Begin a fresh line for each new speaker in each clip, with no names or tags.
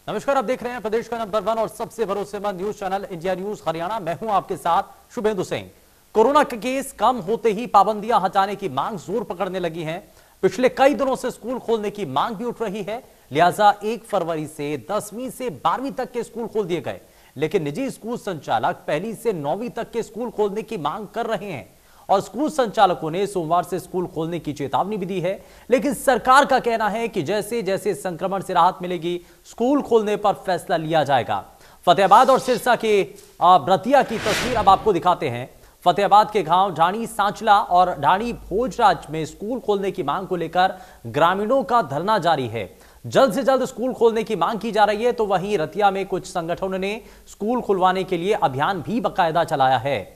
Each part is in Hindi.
नमस्कार, आप देख रहे हैं प्रदेश का नंबर 1 और सबसे भरोसेमंद news channel India news Haryana. मैं हूं आपके साथ शुभेंदु सिंह। कोरोना के केस कम होते ही पाबंदियां हटाने की मांग जोर पकड़ने लगी है। पिछले कई दिनों से स्कूल खोलने की मांग भी उठ रही है, लिहाजा 1 फरवरी से 10वीं से 12वीं तक के स्कूल खोल दिए गए। लेकिन निजी स्कूल संचालक पहली से 9वीं तक के स्कूल खोलने की मांग कर रहे हैं और स्कूल संचालकों ने सोमवार से स्कूल खोलने की चेतावनी भी दी है। लेकिन सरकार का कहना है कि जैसे जैसे संक्रमण से राहत मिलेगी, स्कूल खोलने पर फैसला लिया जाएगा। फतेहाबाद और सिरसा के ब्रतिया की तस्वीर अब आपको दिखाते हैं। फतेहाबाद के गांव ढाणी सांचला और ढाणी भोजराज में स्कूल खोलने की मांग को लेकर ग्रामीणों का धरना जारी है। जल्द से जल्द स्कूल खोलने की मांग की जा रही है। तो वहीं रतिया में कुछ संगठनों ने स्कूल खुलवाने के लिए अभियान भी बाकायदा चलाया है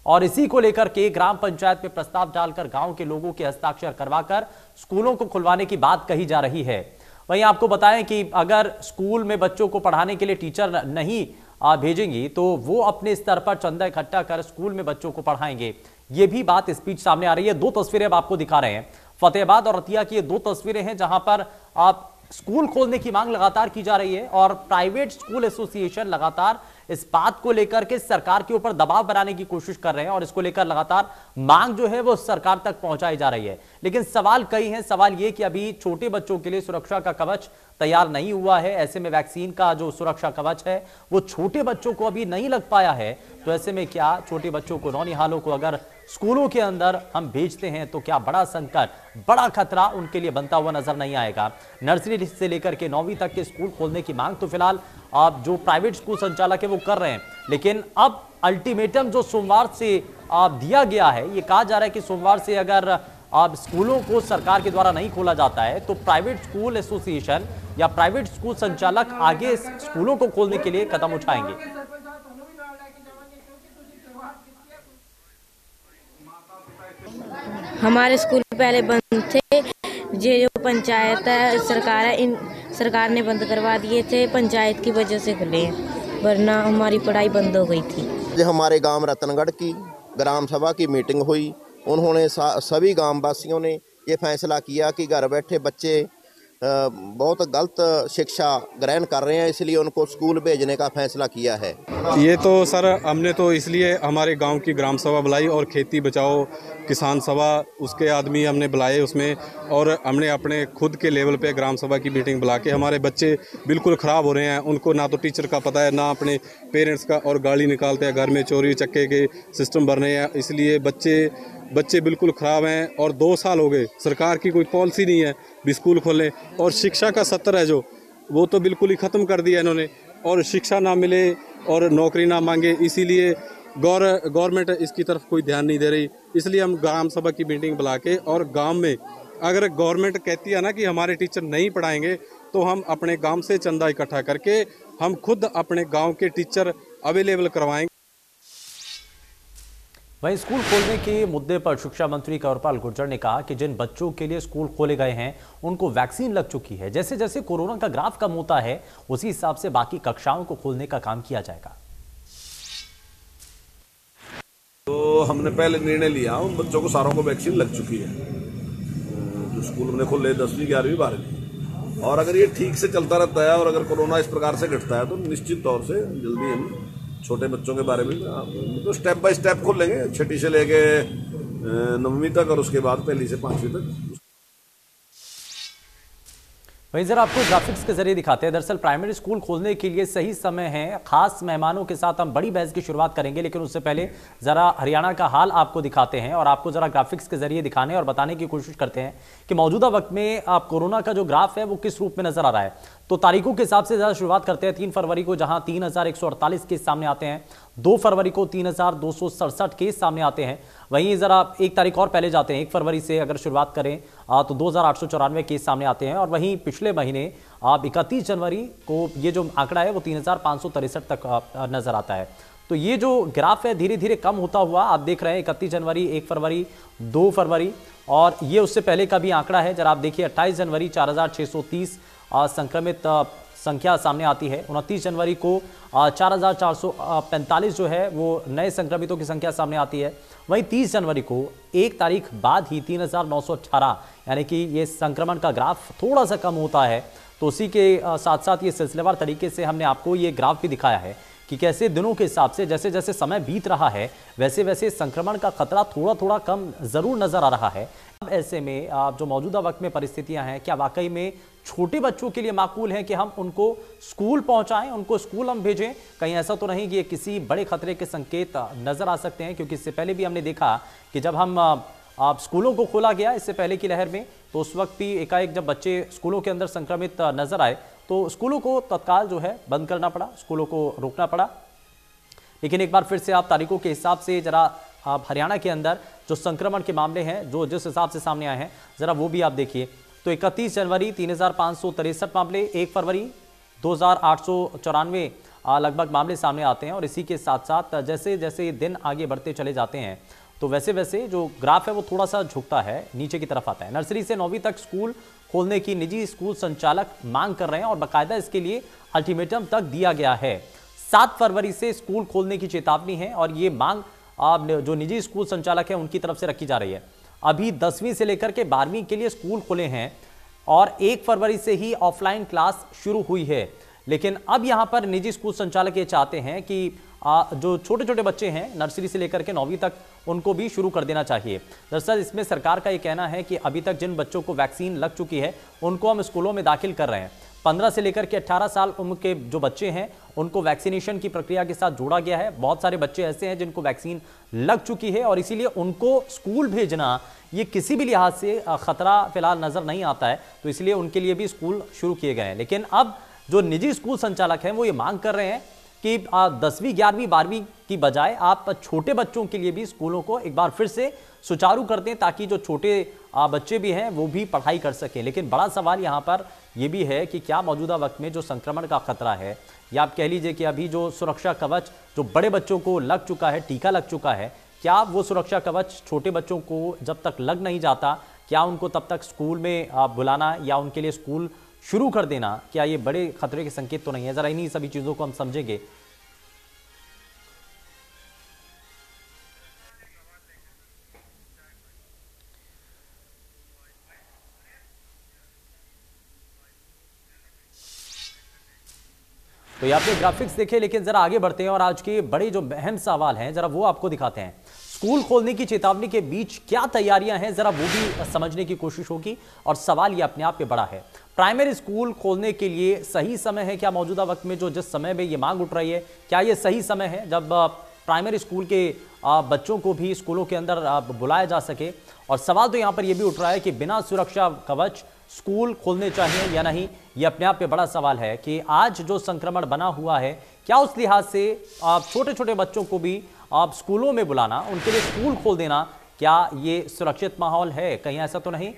और इसी को लेकर के ग्राम पंचायत में प्रस्ताव डालकर गांव के लोगों के हस्ताक्षर करवाकर स्कूलों को खुलवाने की बात कही जा रही है। वहीं आपको बताएं कि अगर स्कूल में बच्चों को पढ़ाने के लिए टीचर नहीं भेजेंगी तो वो अपने स्तर पर चंदा इकट्ठा कर स्कूल में बच्चों को पढ़ाएंगे। ये भी बात इस बीच सामने आ रही है। 2 तस्वीरें अब आपको दिखा रहे हैं। फतेहाबाद और रतिया की ये 2 तस्वीरें हैं जहां पर आप स्कूल खोलने की मांग लगातार की जा रही है और प्राइवेट स्कूल एसोसिएशन लगातार इस बात को लेकर के सरकार के ऊपर दबाव बनाने की कोशिश कर रहे हैं और इसको लेकर लगातार मांग जो है वो सरकार तक पहुंचाई जा रही है। लेकिन सवाल कई हैं। सवाल ये कि अभी छोटे बच्चों के लिए सुरक्षा का कवच तैयार नहीं हुआ है। ऐसे में वैक्सीन का जो सुरक्षा कवच है वो छोटे बच्चों को अभी नहीं लग पाया है। तो ऐसे में क्या छोटे बच्चों को, नौनिहालों को अगर स्कूलों के अंदर हम भेजते हैं तो क्या बड़ा संकट, बड़ा खतरा उनके लिए बनता हुआ नजर नहीं आएगा। नर्सरी से लेकर के 9वीं तक के स्कूल खोलने की मांग तो फिलहाल आप जो प्राइवेट स्कूल संचालक है वो कर रहे हैं। लेकिन अब अल्टीमेटम जो सोमवार से दिया गया है, ये कहा जा रहा है कि सोमवार से अगर आप स्कूलों को सरकार के द्वारा नहीं खोला जाता है तो प्राइवेट स्कूल एसोसिएशन या प्राइवेट स्कूल संचालक आगे स्कूलों को खोलने के लिए कदम उठाएंगे।
हमारे स्कूल पहले बंद थे। ये जो पंचायत है, सरकार है, इन सरकार ने बंद करवा दिए थे। पंचायत की वजह से खुले हैं, वरना हमारी पढ़ाई बंद हो गई थी।
हमारे गांव रतनगढ़ की ग्राम सभा की मीटिंग हुई। उन्होंने सभी गांव वासियों ने ये फैसला किया कि घर बैठे बच्चे बहुत गलत शिक्षा ग्रहण कर रहे हैं, इसलिए उनको स्कूल भेजने का फैसला किया है।
ये तो सर हमने तो इसलिए हमारे गांव की ग्राम सभा बुलाई और खेती बचाओ किसान सभा उसके आदमी हमने बुलाए उसमें, और हमने अपने खुद के लेवल पे ग्राम सभा की मीटिंग बुला के हमारे बच्चे बिल्कुल ख़राब हो रहे हैं। उनको ना तो टीचर का पता है ना अपने पेरेंट्स का, और गाली निकालते हैं, घर में चोरी चक्के के सिस्टम बन रहे हैं। इसलिए बच्चे बिल्कुल ख़राब हैं। और 2 साल हो गए, सरकार की कोई पॉलिसी नहीं है भी स्कूल खोलें। और शिक्षा का सत्र है जो, वो तो बिल्कुल ही ख़त्म कर दिया इन्होंने। और शिक्षा ना मिले और नौकरी ना मांगे, इसीलिए गवर्नमेंट इसकी तरफ कोई ध्यान नहीं दे रही। इसलिए हम ग्राम सभा की मीटिंग बुला के, और गांव में अगर गवर्नमेंट कहती है ना कि हमारे टीचर नहीं पढ़ाएंगे तो हम अपने गांव से चंदा इकट्ठा करके हम खुद अपने गांव के टीचर अवेलेबल करवाएंगे।
वहीं स्कूल खोलने के मुद्दे पर शिक्षा मंत्री कंवरपाल गुर्जर ने कहा कि जिन बच्चों के लिए स्कूल खोले गए हैं उनको वैक्सीन लग चुकी है। जैसे जैसे कोरोना का ग्राफ कम होता है उसी हिसाब से बाकी कक्षाओं को खोलने का काम किया जाएगा।
तो हमने पहले निर्णय लिया, उन बच्चों को सारों को वैक्सीन लग चुकी है जो स्कूल हमने खोले 10वीं 11वीं 12वीं। और अगर ये ठीक से चलता रहता है और अगर कोरोना इस प्रकार से घटता है तो निश्चित तौर से जल्दी हम छोटे बच्चों के बारे में तो स्टेप बाय स्टेप खोलेंगे, 6ठी से लेके 9वीं तक और उसके बाद 1ली से 5वीं तक।
वहीं जरा आपको ग्राफिक्स के जरिए दिखाते हैं। दरअसल प्राइमरी स्कूल खोलने के लिए सही समय है। खास मेहमानों के साथ हम बड़ी बहस की शुरुआत करेंगे, लेकिन उससे पहले जरा हरियाणा का हाल आपको दिखाते हैं और आपको जरा ग्राफिक्स के जरिए दिखाने और बताने की कोशिश करते हैं कि मौजूदा वक्त में आप कोरोना का जो ग्राफ है वो किस रूप में नजर आ रहा है। तो तारीखों के हिसाब से जरा शुरुआत करते हैं। 3 फरवरी को जहां 3148 केस सामने आते हैं, 2 फरवरी को 3267 केस सामने आते हैं। वहीं जरा 1 तारीख और पहले जाते हैं। 1 फरवरी से अगर शुरुआत करें तो 2894 केस सामने आते हैं। और वहीं पिछले महीने 31 जनवरी को ये जो आंकड़ा है वो 3563 तक नजर आता है। तो ये जो ग्राफ है धीरे धीरे कम होता हुआ आप देख रहे हैं। 31 जनवरी, 1 फरवरी, 2 फरवरी और ये उससे पहले का भी आंकड़ा है। जरा आप देखिए 28 जनवरी 4630 संक्रमित संख्या सामने आती है। 29 जनवरी को 4445 जो है वो नए संक्रमितों की संख्या सामने आती है। वहीं 30 जनवरी को 1 तारीख बाद ही 3918 यानी कि ये संक्रमण का ग्राफ थोड़ा सा कम होता है। तो उसी के साथ साथ ये सिलसिलेवार तरीके से हमने आपको ये ग्राफ भी दिखाया है कि कैसे दिनों के हिसाब से जैसे जैसे समय बीत रहा है वैसे वैसे संक्रमण का खतरा थोड़ा थोड़ा कम जरूर नजर आ रहा है। अब ऐसे में जो मौजूदा वक्त में परिस्थितियां हैं, क्या वाकई में छोटे बच्चों के लिए माकूल है कि हम उनको स्कूल पहुंचाएं, उनको स्कूल हम भेजें? कहीं ऐसा तो नहीं कि ये किसी बड़े खतरे के संकेत नजर आ सकते हैं? क्योंकि इससे पहले भी हमने देखा कि जब हम स्कूलों को खोला गया इससे पहले की लहर में, तो उस वक्त भी एकाएक जब बच्चे स्कूलों के अंदर संक्रमित नजर आए तो स्कूलों को तत्काल जो है बंद करना पड़ा, स्कूलों को रोकना पड़ा। लेकिन एक बार फिर से आप तारीखों के हिसाब से जरा आप हरियाणा के अंदर जो संक्रमण के मामले हैं जो जिस हिसाब से सामने आए हैं जरा वो भी आप देखिए। तो 31 जनवरी 3563 मामले, 1 फरवरी 2894 लगभग मामले सामने आते हैं। और इसी के साथ साथ जैसे जैसे दिन आगे बढ़ते चले जाते हैं तो वैसे वैसे जो ग्राफ है वो थोड़ा सा झुकता है, नीचे की तरफ आता है। नर्सरी से 9वीं तक स्कूल खोलने की निजी स्कूल संचालक मांग कर रहे हैं और बाकायदा इसके लिए अल्टीमेटम तक दिया गया है। 7 फरवरी से स्कूल खोलने की चेतावनी है और ये मांग जो निजी स्कूल संचालक है उनकी तरफ से रखी जा रही है। अभी 10वीं से लेकर के 12वीं के लिए स्कूल खुले हैं और 1 फरवरी से ही ऑफलाइन क्लास शुरू हुई है। लेकिन अब यहां पर निजी स्कूल संचालक ये चाहते हैं कि जो छोटे छोटे बच्चे हैं नर्सरी से लेकर के 9वीं तक उनको भी शुरू कर देना चाहिए। दरअसल इसमें सरकार का ये कहना है कि अभी तक जिन बच्चों को वैक्सीन लग चुकी है उनको हम स्कूलों में दाखिल कर रहे हैं। 15 से लेकर के 18 साल उम्र के जो बच्चे हैं उनको वैक्सीनेशन की प्रक्रिया के साथ जोड़ा गया है। बहुत सारे बच्चे ऐसे हैं जिनको वैक्सीन लग चुकी है और इसीलिए उनको स्कूल भेजना ये किसी भी लिहाज से खतरा फिलहाल नजर नहीं आता है, तो इसलिए उनके लिए भी स्कूल शुरू किए गए हैं। लेकिन अब जो निजी स्कूल संचालक हैं वो ये मांग कर रहे हैं कि 10वीं 11वीं 12वीं की बजाय आप छोटे बच्चों के लिए भी स्कूलों को एक बार फिर से सुचारू कर दें ताकि जो छोटे बच्चे भी हैं वो भी पढ़ाई कर सकें। लेकिन बड़ा सवाल यहाँ पर यह भी है कि क्या मौजूदा वक्त में जो संक्रमण का खतरा है या आप कह लीजिए कि अभी जो सुरक्षा कवच जो बड़े बच्चों को लग चुका है, टीका लग चुका है, क्या वो सुरक्षा कवच छोटे बच्चों को जब तक लग नहीं जाता क्या उनको तब तक स्कूल में बुलाना या उनके लिए स्कूल शुरू कर देना क्या ये बड़े खतरे के संकेत तो नहीं है? जरा इन्हीं सभी चीजों को हम समझेंगे। तो ये आपने ग्राफिक्स देखे, लेकिन जरा आगे बढ़ते हैं और आज के बड़े जो अहम सवाल हैं जरा वो आपको दिखाते हैं। स्कूल खोलने की चेतावनी के बीच क्या तैयारियां हैं जरा वो भी समझने की कोशिश होगी और सवाल ये अपने आप में बड़ा है। प्राइमरी स्कूल खोलने के लिए सही समय है क्या? मौजूदा वक्त में जो जिस समय में ये मांग उठ रही है क्या ये सही समय है जब प्राइमरी स्कूल के बच्चों को भी स्कूलों के अंदर बुलाया जा सके? और सवाल तो यहाँ पर यह भी उठ रहा है कि बिना सुरक्षा कवच स्कूल खोलने चाहिए या नहीं, ये अपने आप में बड़ा सवाल है कि आज जो संक्रमण बना हुआ है क्या उस लिहाज से छोटे छोटे बच्चों को भी आप स्कूलों में बुलाना, उनके लिए स्कूल खोल देना, क्या ये सुरक्षित माहौल है? कहीं ऐसा तो नहीं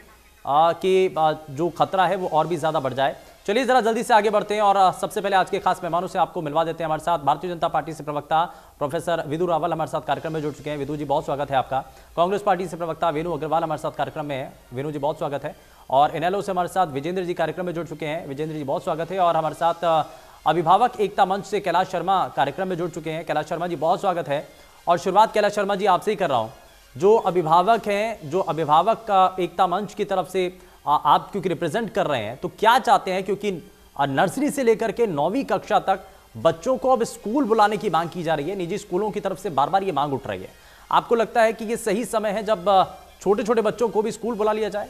कि जो खतरा है वो और भी ज्यादा बढ़ जाए? चलिए जरा जल्दी से आगे बढ़ते हैं और सबसे पहले आज के खास मेहमानों से आपको मिलवा देते हैं। हमारे साथ भारतीय जनता पार्टी से प्रवक्ता प्रोफेसर विदु रावल हमारे साथ कार्यक्रम में जुड़ चुके हैं। विदु जी बहुत स्वागत है आपका। कांग्रेस पार्टी से प्रवक्ता वेणु अग्रवाल हमारे साथ कार्यक्रम में है। वेणु जी बहुत स्वागत है। और इनेलो से हमारे साथ विजेंद्र जी कार्यक्रम में जुड़ चुके हैं। विजेंद्र जी बहुत स्वागत है। और हमारे साथ अभिभावक एकता मंच से कैलाश शर्मा कार्यक्रम में जुड़ चुके हैं। कैलाश शर्मा जी बहुत स्वागत है। और शुरुआत कैलाश शर्मा जी आपसे ही कर रहा हूँ, जो अभिभावक हैं, जो अभिभावक का एकता मंच की तरफ से आप क्योंकि रिप्रेजेंट कर रहे हैं, तो क्या चाहते हैं? क्योंकि नर्सरी से लेकर के 9वीं कक्षा तक बच्चों को अब स्कूल बुलाने की मांग की जा रही है, निजी स्कूलों की तरफ से बार बार ये मांग उठ रही है। आपको लगता है कि ये सही समय है जब छोटे छोटे बच्चों को भी स्कूल बुला लिया जाए?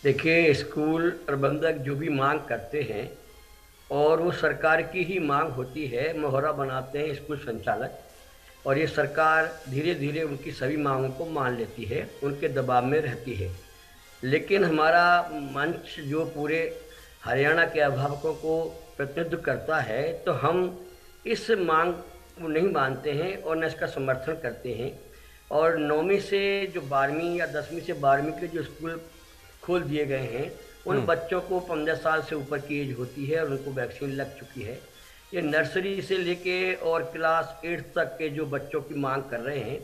देखिए, स्कूल प्रबंधक जो भी मांग करते हैं और वो सरकार की ही मांग होती है, मोहरा बनाते हैं स्कूल संचालक, और ये सरकार धीरे धीरे उनकी सभी मांगों को मान लेती है, उनके दबाव में रहती है। लेकिन हमारा मंच जो पूरे हरियाणा के अभिभावकों को प्रतिनिधित्व करता है, तो हम इस मांग को नहीं मानते हैं और न इसका समर्थन करते हैं। और 9वीं से जो 12वीं या 10वीं से 12वीं के जो स्कूल खोल दिए गए हैं, उन बच्चों को 15 साल से ऊपर की एज होती है और उनको वैक्सीन लग चुकी है। ये नर्सरी से लेके और क्लास 8 तक के जो बच्चों की मांग कर रहे हैं,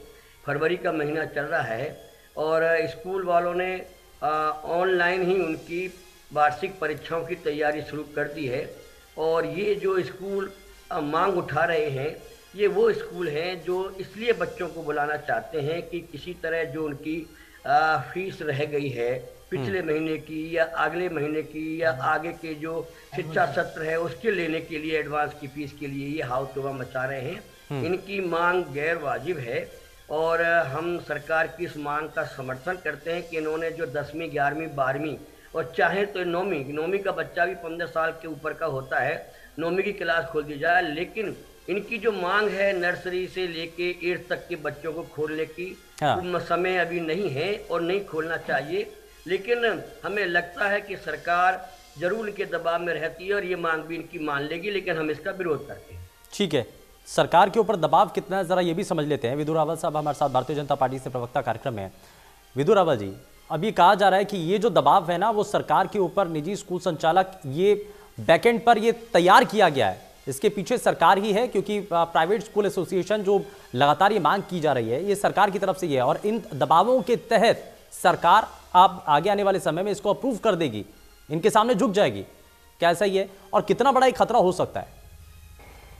फरवरी का महीना चल रहा है और स्कूल वालों ने ऑनलाइन ही उनकी वार्षिक परीक्षाओं की तैयारी शुरू कर दी है। और ये जो स्कूल मांग उठा रहे हैं, ये वो स्कूल हैं जो इसलिए बच्चों को बुलाना चाहते हैं कि किसी तरह जो उनकी फीस रह गई है पिछले महीने की या अगले महीने की या आगे के जो शिक्षा सत्र है उसके लेने के लिए एडवांस की फीस के लिए ये हाव तोबा मचा रहे हैं। इनकी मांग गैर वाजिब है और हम सरकार की इस मांग का समर्थन करते हैं कि इन्होंने जो 10वीं 11वीं 12वीं और चाहे तो नौवीं का बच्चा भी 15 साल के ऊपर का होता है, 9वीं की क्लास खोल दी जाए, लेकिन इनकी जो मांग है नर्सरी से लेके 8th तक के बच्चों को खोलने की समय अभी नहीं है और नहीं खोलना चाहिए। लेकिन हमें लगता है कि सरकार जरूर इनके दबाव में रहती है और ये मांग भी इनकी मान लेगी, लेकिन हम इसका विरोध करते हैं।
ठीक है, सरकार के ऊपर दबाव कितना है जरा ये भी समझ लेते हैं। विदु रावल साहब हमारे साथ भारतीय जनता पार्टी से प्रवक्ता कार्यक्रम में। विदु रावल जी, अभी कहा जा रहा है कि ये जो दबाव है ना वो सरकार के ऊपर निजी स्कूल संचालक ये बैकएंड पर ये तैयार किया गया है, इसके पीछे सरकार ही है, क्योंकि प्राइवेट स्कूल एसोसिएशन जो लगातार ये मांग की जा रही है ये सरकार की तरफ से ये है और इन दबावों के तहत सरकार आप आगे आने वाले समय में इसको अप्रूव कर देगी, इनके सामने झुक जाएगी। कैसा ही है और कितना बड़ा एक खतरा हो सकता है?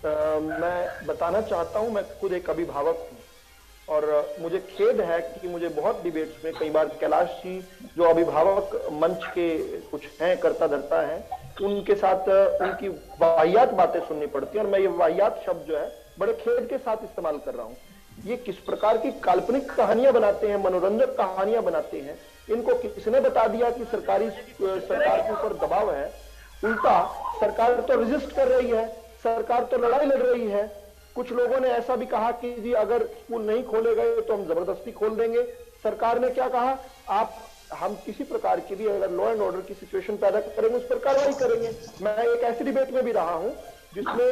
मैं बताना चाहता हूं, मैं खुद एक अभिभावक हूं और मुझे खेद है कि मुझे बहुत डिबेट्स में कई बार कैलाश जी जो अभिभावक मंच के कुछ हैं करता धरता है उनके साथ उनकी वाहियात बातें सुननी पड़ती है और मैं ये वाहियात शब्द जो है बड़े खेद के साथ इस्तेमाल कर रहा हूं। ये किस प्रकार की काल्पनिक कहानियां बनाते हैं, मनोरंजक कहानियां बनाते हैं। इनको किसने बता दिया कि सरकार के ऊपर दबाव है? उल्टा सरकार तो रेजिस्ट कर रही है, सरकार तो लड़ाई लड़ रही है। कुछ लोगों ने ऐसा भी कहा कि जी अगर स्कूल नहीं खोले गए तो हम जबरदस्ती खोल देंगे। सरकार ने क्या कहा, हम किसी प्रकार की भी अगर लॉ एंड ऑर्डर की सिचुएशन पैदा करेंगे उस पर कार्रवाई करेंगे। मैं एक ऐसी डिबेट में भी रहा हूं जिसमें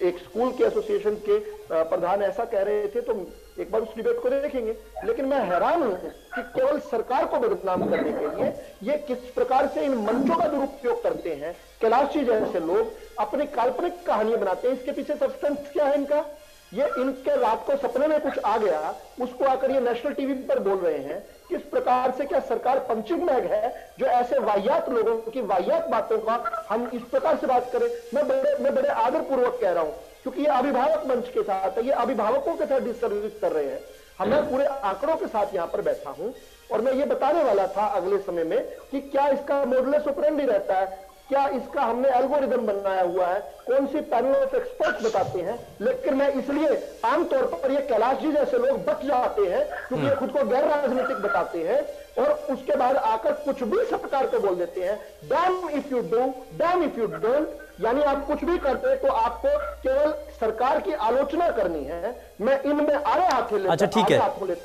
एक स्कूल के एसोसिएशन के प्रधान ऐसा कह रहे थे, तो एक बार उस डिबेट को देखेंगे। लेकिन मैं हैरान हूं कि केवल सरकार को बदनाम करने के लिए ये किस प्रकार से इन मंचों का दुरुपयोग करते हैं। कैलाश जी जैसे लोग अपनी काल्पनिक कहानियां बनाते हैं, इसके पीछे सब्सटेंस क्या है इनका? ये इनके रात को सपने में कुछ आ गया, उसको आकर ये नेशनल टीवी पर बोल रहे हैं। किस प्रकार से, क्या सरकार पंचिंग बैग है जो ऐसे वाहियात लोगों की वाहियात बातों का हम इस प्रकार से बात करें? मैं बड़े आदर पूर्वक कह रहा हूं क्योंकि ये अभिभावक मंच के साथ है, ये अभिभावकों के साथ डिसर्विस कर रहे हैं। मैं पूरे आंकड़ों के साथ यहां पर बैठा हूं और मैं ये बताने वाला था अगले समय में कि क्या इसका मॉडुलस ऑपरेंडी रहता है, क्या इसका हमने एल्गोरिदम बनाया हुआ है, कौन सी पैनल ऑफ एक्सपर्ट्स बताते हैं। लेकिन मैं इसलिए आमतौर पर ये कैलाश जी जैसे लोग बच जाते हैं क्योंकि ये खुद को गैर राजनीतिक बताते हैं और उसके बाद आकर कुछ भी सरकार को बोल देते हैं, dam if you do, dam if you don't. यानी आप कुछ भी करते तो आपको केवल सरकार की आलोचना करनी है। मैं इनमें आड़े हाथ लेता हूं।
अच्छा ठीक है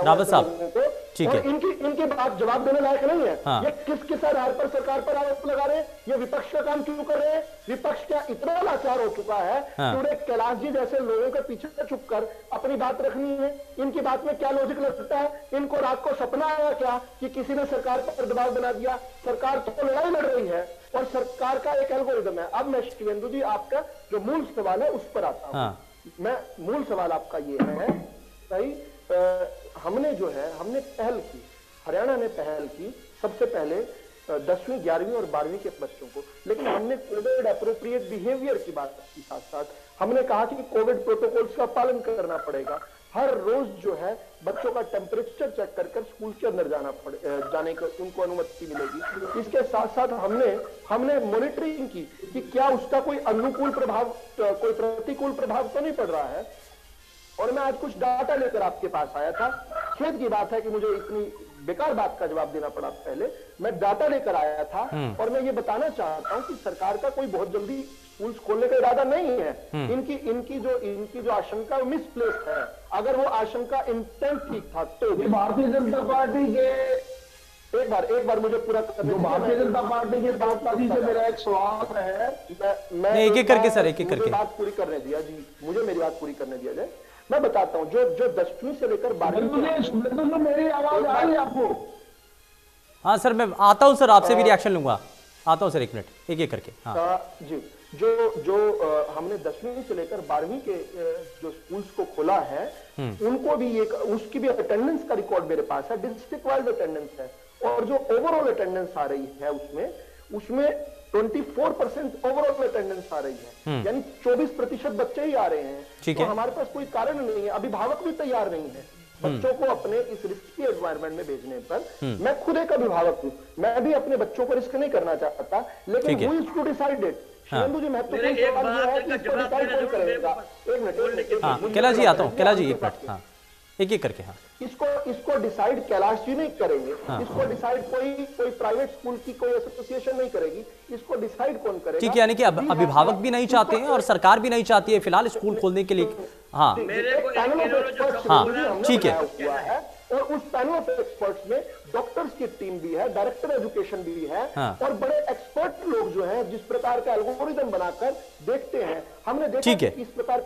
रावत साहब, ठीक है,
इनकी बात जवाब देने लायक नहीं है। हाँ। ये किस आधार पर सरकार पर आरोप लगा रहे हैं? ये विपक्ष का काम क्यों कर रहे हैं? विपक्ष क्या इतना लाचार हो चुका है कि उन्हें कैलाश जी जैसे लोगों के पीछे छुप कर अपनी बात रखनी है? इनकी बात में क्या लॉजिक लगता है? इनको रात को सपना आया क्या कि किसी ने सरकार पर दबाव बना दिया? सरकार तो लड़ाई लड़ रही है और सरकार का एक एल्गोरिदम है। अब मैं शिवेंदु जी आपका जो मूल सवाल है उस पर आता हूं। हाँ। मैं मूल सवाल आपका ये है भाई, हमने पहल की, हरियाणा ने पहल की सबसे पहले 10वीं 11वीं और 12वीं के बच्चों को, लेकिन हमने कोविड एप्रोप्रिएट बिहेवियर की बात की। साथ साथ हमने कहा कि कोविड प्रोटोकॉल्स का पालन करना पड़ेगा। हर रोज जो है बच्चों का टेम्परेचर चेक कर स्कूल के अंदर जाने का उनको अनुमति मिलेगी। इसके साथ साथ हमने मॉनिटरिंग की कि क्या उसका कोई अनुकूल प्रभाव, कोई प्रतिकूल प्रभाव तो नहीं पड़ रहा है। और मैं आज कुछ डाटा लेकर आपके पास आया था। खेद की बात है कि मुझे इतनी बेकार बात का जवाब देना पड़ा। पहले मैं डाटा लेकर आया था और मैं ये बताना चाहता हूं कि सरकार का कोई बहुत जल्दी स्कूल खोलने का इरादा नहीं है। इनकी जो आशंका मिसप्लेस्ड है। अगर वो आशंका इंटेंट ठीक था तो भारतीय जनता पार्टी के एक बार मुझे पूरा करने, भारतीय जनता पार्टी के पार्टी से मेरा एक सवाल है। मैं एक करके सर, एक करके बात पूरी करने दिया जी, मुझे मेरी बात पूरी करने दिया जाए। मैं बताता हूं जो 10वीं से लेकर 12वीं, मेरी आवाज आ रही है आपको?
हाँ सर, मैं आता हूं सर, आपसे भी रिएक्शन लूंगा। आता हूं सर, एक मिनट, एक करके। हाँ
जी, जो हमने 10वीं से लेकर 12वीं के जो स्कूल्स को खोला है उनको भी उसकी भी अटेंडेंस का रिकॉर्ड मेरे पास है। डिस्ट्रिक्ट वाइज अटेंडेंस है और जो ओवरऑल अटेंडेंस आ रही है उसमें 24% ओवरऑल अटेंडेंस आ रही है। यानी 24% बच्चे ही आ रहे हैं। तो हमारे पास कोई कारण नहीं है, अभिभावक भी तैयार नहीं है। बच्चों को अपने इस रिस्की एनवायरनमेंट में भेजने पर। मैं खुद एक अभिभावक हूँ, मैं भी अपने बच्चों को रिस्क नहीं करना चाहता, लेकिन who is to decide it? Shivendu जी, महत्वपूर्ण सवाल ये है कि इसको डिसाइड कौन करेगा? एक मिनट,
कैलाश जी आता हूँ, कैलाश जी एक मिनट, हाँ एक एक करके। हाँ,
इसको डिसाइड कैलाश जी नहीं करेंगे। इसको डिसाइड कोई प्राइवेट स्कूल की कोई एसोसिएशन नहीं करेगी। इसको डिसाइड कौन करेगा?
ठीक है, यानी कि अभिभावक भी नहीं चाहते हैं और सरकार भी नहीं चाहती है फिलहाल स्कूल खोलने के लिए। हाँ हाँ, ठीक है।
और उस पैनल ऑफ एक्सपर्ट्स में डॉक्टर्स की टीम भी है, डायरेक्टर एजुकेशन भी है, और बड़े एक्सपर्ट लोग जो हैं जिस प्रकार का एल्गोरिदम बनाकर देखते हैं। हमने देखा कि इस प्रकार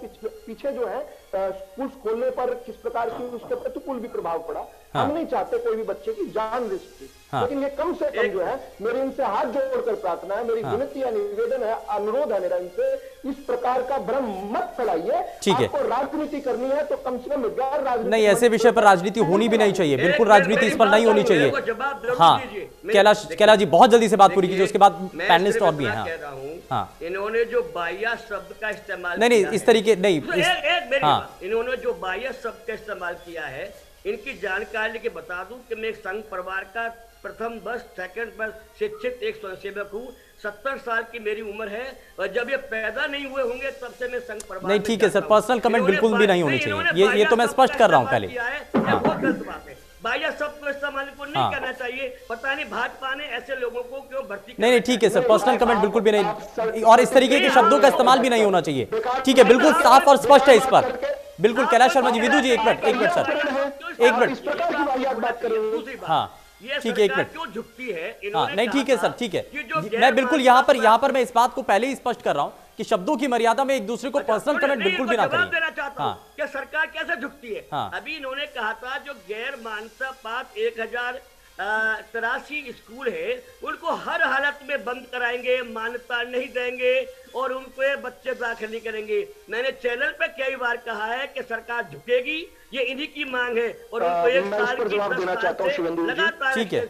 पीछे जो है स्कूल खोलने पर किस प्रकार की उसके प्रतिकूल भी प्रभाव पड़ा। हम नहीं चाहते कोई भी बच्चे की जान रिस्क की, लेकिन ये कम से कम जो है, मेरी इनसे हाथ जोड़कर प्रार्थना है, मेरी विनती है, निवेदन है, अनुरोध है मेरा इनसे, इस प्रकार का भ्रम मत फैलाइए। आपको राजनीति करनी है तो कम से कम गैर राजनीति
नहीं, ऐसे विषय पर राजनीति होनी भी नहीं चाहिए, बिल्कुल राजनीति इस पर नहीं होनी चाहिए। हाँ कैलाश जी बहुत जल्दी से बात पूरी कीजिए, उसके बाद पैनलिस्ट और भी हैं। हाँ,
इन्होंने जो बाह्य शब्द का इस्तेमाल
नहीं इस तरीके नहीं,
इन्होंने जो बाह्य शब्द का इस्तेमाल किया है, इनकी जानकारी के बता दूं कि मैं एक संघ परिवार का प्रथम वर्ष सेकंड वर्ष शिक्षित एक स्वयंसेवक हूँ। 70 साल की मेरी उम्र है और जब ये पैदा नहीं हुए होंगे तब से मैं संघ परिवार
नहीं। ठीक है सर, पर्सनल कमेंट बिल्कुल भी नहीं होनी चाहिए, ये तो मैं स्पष्ट कर रहा हूँ पहले।
बहुत गलत बात है, बाह्य शब्द को इस्तेमाल को नहीं करना चाहिए। पता नहीं भाजपा ने ऐसे लोगों को क्यों भर्ती
नहीं ठीक है सर, पर्सनल कमेंट बिल्कुल भी नहीं, और इस तरीके के शब्दों का इस्तेमाल भी नहीं होना चाहिए। ठीक है, बिल्कुल साफ और स्पष्ट है इस पर, बिल्कुल। कैलाश शर्मा जी, विदु जी एक मिनट सर, एक मिनट। हाँ ठीक है, एक मिनट
क्यों झुकती है?
हाँ नहीं ठीक है सर, ठीक है। मैं बिल्कुल यहाँ पर मैं इस बात को पहले ही स्पष्ट कर रहा हूँ कि शब्दों की मर्यादा में एक दूसरे को पर्सनल कमेंट बिल्कुल भी ना करें।
हाँ, क्या सरकार कैसे झुकती है? हाँ, अभी इन्होंने कहा था जो गैर मान्यता प्राप्त 1083 स्कूल है उनको हर हालत में बंद कराएंगे, मान्यता नहीं देंगे और उनको ये बच्चे दाखिल नहीं करेंगे। मैंने चैनल पे कई बार कहा है कि सरकार झुकेगी, ये इन्हीं की मांग है और उनको एक साल की
जवाब देना चाहता हूं शिवेंदु जी।
ठीक है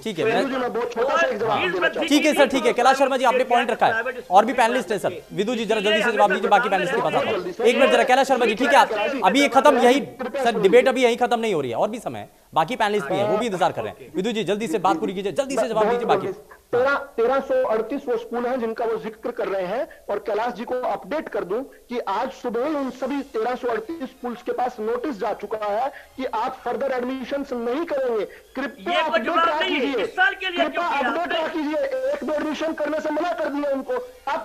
ठीक है, मैं बहुत छोटा सा एक जवाब देना चाहता हूं।
ठीक है सर, ठीक है। कैलाश शर्मा जी आपने पॉइंट रखा है, और भी पैनलिस्ट है सर। विदु जी जरा जल्दी से जवाब दीजिए, बाकी पैनलिस्ट के पास आता हूं। एक मिनट जरा, कैलाश शर्मा जी ठीक है, अभी ये खत्म, यही सर डिबेट अभी यही खत्म नहीं हो रही है, और भी समय है, बाकी पैनलिस्ट भी है, वो भी इंतजार कर रहे हैं। विदु जी जल्दी से बात पूरी कीजिए, जल्दी से जवाब दीजिए। बाकी
1338 वो स्कूल हैं जिनका वो जिक्र कर रहे हैं, और कैलाश जी को अपडेट कर दूं कि आज सुबह उन सभी 1338 स्कूल्स के पास नोटिस जा चुका है कि आप फर्दर एडमिशन नहीं करेंगे। कृपया अपडेट रख कीजिए, कृपया अपडेट रख कीजिए। एक भी एडमिशन करने से मना कर दिया उनको। आप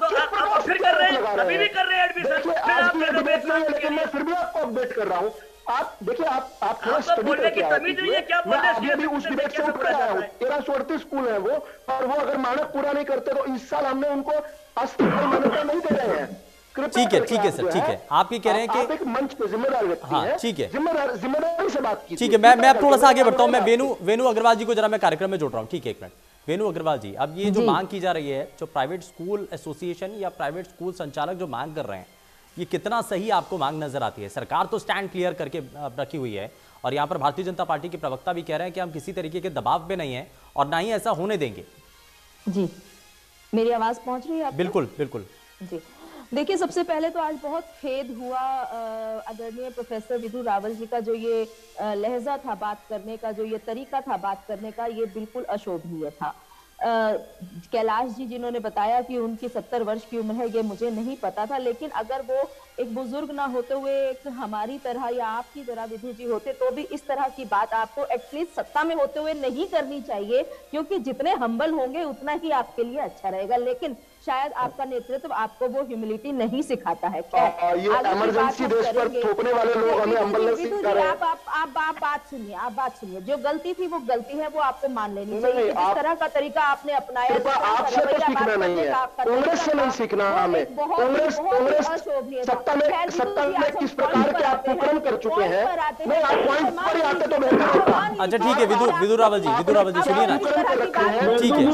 फिर कर रहे हैं, अभी भी कर रहे हैं एडमिशन। आज की डिबेट नहीं है, लेकिन मैं फिर भी आपको अपडेट कर रहा हूँ। आप देखिए, आप थोड़ा स्टडी करके आए। मैं अभी भी उस डिबेट से उठ कर आया हूँ। 1338 स्कूल है वो, और वो अगर मानक पूरा नहीं करते तो इस साल हमने उनको अस्थायी मान्यता नहीं दे रहे हैं।
ठीक है सर, ठीक है। आप ये कह रहे हैं कि
आप एक मंच पे जिम्मेदार व्यक्ति हैं,
ठीक है,
जिम्मेदारी से बात कीजिए।
ठीक है, मैं अब थोड़ा सा आगे बढ़ता हूं। मैं वेणु अग्रवाल जी को जरा मैं कार्यक्रम में जोड़ रहा हूं। ठीक है, एक मिनट। वेणु अग्रवाल जी, अब ये जो मांग की जा रही है, जो प्राइवेट स्कूल एसोसिएशन या प्राइवेट स्कूल संचालक जो मांग कर रहे हैं, ये कितना सही आपको मांग नजर आती है? सरकार तो स्टैंड क्लियर करके रखी हुई है, और यहाँ पर भारतीय जनता पार्टी के प्रवक्ता भी कह रहे हैं कि हम किसी तरीके के दबाव में नहीं है और ना ही ऐसा होने देंगे।
जी, मेरी आवाज पहुंच रही है आपको?
बिल्कुल बिल्कुल
जी। देखिए, सबसे पहले तो आज बहुत खेद हुआ आदरणीय प्रोफेसर विधु रावल जी का जो ये लहजा था बात करने का, जो ये तरीका था बात करने का, ये बिल्कुल अशोभनीय था। कैलाश जी जिन्होंने बताया कि उनकी 70 वर्ष की उम्र है, ये मुझे नहीं पता था, लेकिन अगर वो एक बुजुर्ग ना होते हुए एक हमारी तरह या आपकी तरह विधु जी होते तो भी इस तरह की बात आपको एटलीस्ट सत्ता में होते हुए नहीं करनी चाहिए, क्योंकि जितने हम्बल होंगे उतना ही आपके लिए अच्छा रहेगा। लेकिन शायद आपका नेतृत्व आपको वो ह्यूमिलिटी नहीं सिखाता है।
ये इमरजेंसी देश पर थोपने वाले लोग हमें हम्बलनेस सिखा रहे हैं।
आप बात सुनिए, जो गलती थी वो गलती है, वो आपको मान लेनी चाहिए। जिस तरह का तरीका आपने अपनाया,
आपसे तो सीखना नहीं है, कांग्रेस से नहीं सीखना हमें। कांग्रेस सत्ता में किस प्रकार के आप कुकर्म कर चुके हैं, नहीं आप पॉइंट पर आते तो बेहतर होता।
अच्छा ठीक है, विधु रावल जी सुनिए ना, ठीक है,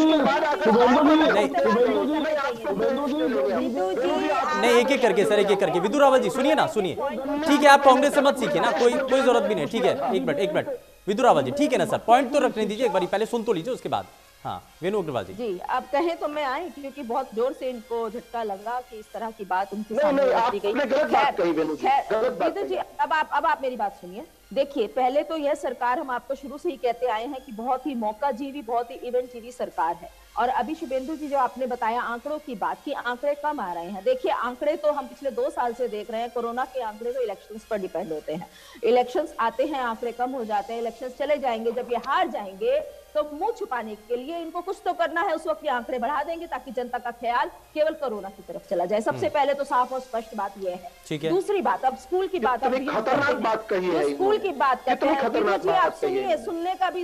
नहीं एक एक करके सर, एक एक करके। विधु रावल जी सुनिए ना, सुनिए, ठीक है, आप कांग्रेस से मत सीखिए ना, कोई जरूरत भी नहीं। ठीक है, एक मिनट विधु रावल जी, ठीक है ना सर, पॉइंट तो रखने दीजिए, एक बार पहले सुन तो लीजिए, उसके बाद। हाँ, वेणु अग्रवाल जी
आप कहें तो मैं आई, क्योंकि बहुत जोर से इनको झटका लगा कि इस तरह की बात उनके सामने रखी गई। विधु जी अब आप मेरी बात सुनिए। देखिए, पहले तो यह सरकार, हम आपको शुरू से ही कहते आए हैं कि बहुत ही मौकाजीवी, बहुत ही इवेंट जीवी सरकार है। और अभी शुभेंदु जी जो आपने बताया आंकड़ों की बात की, आंकड़े कम आ रहे हैं। देखिए, आंकड़े तो हम पिछले 2 साल से देख रहे हैं, कोरोना के आंकड़े तो इलेक्शंस पर डिपेंड होते हैं। इलेक्शंस आते हैं, आंकड़े कम हो जाते हैं, इलेक्शंस चले जाएंगे, जब ये हार जाएंगे तो मुंह छुपाने के लिए इनको कुछ तो करना है, उस वक्त ये आंकड़े बढ़ा देंगे ताकि जनता का ख्याल केवल कोरोना की तरफ चला जाए। सबसे पहले तो साफ और स्पष्ट बात यह है।
ठीक है।
दूसरी बात, अब स्कूल की बात, अब
खतरनाक बात कही है,
स्कूल की बात करते हैं।
खतरनाक
जी आप सुनिए,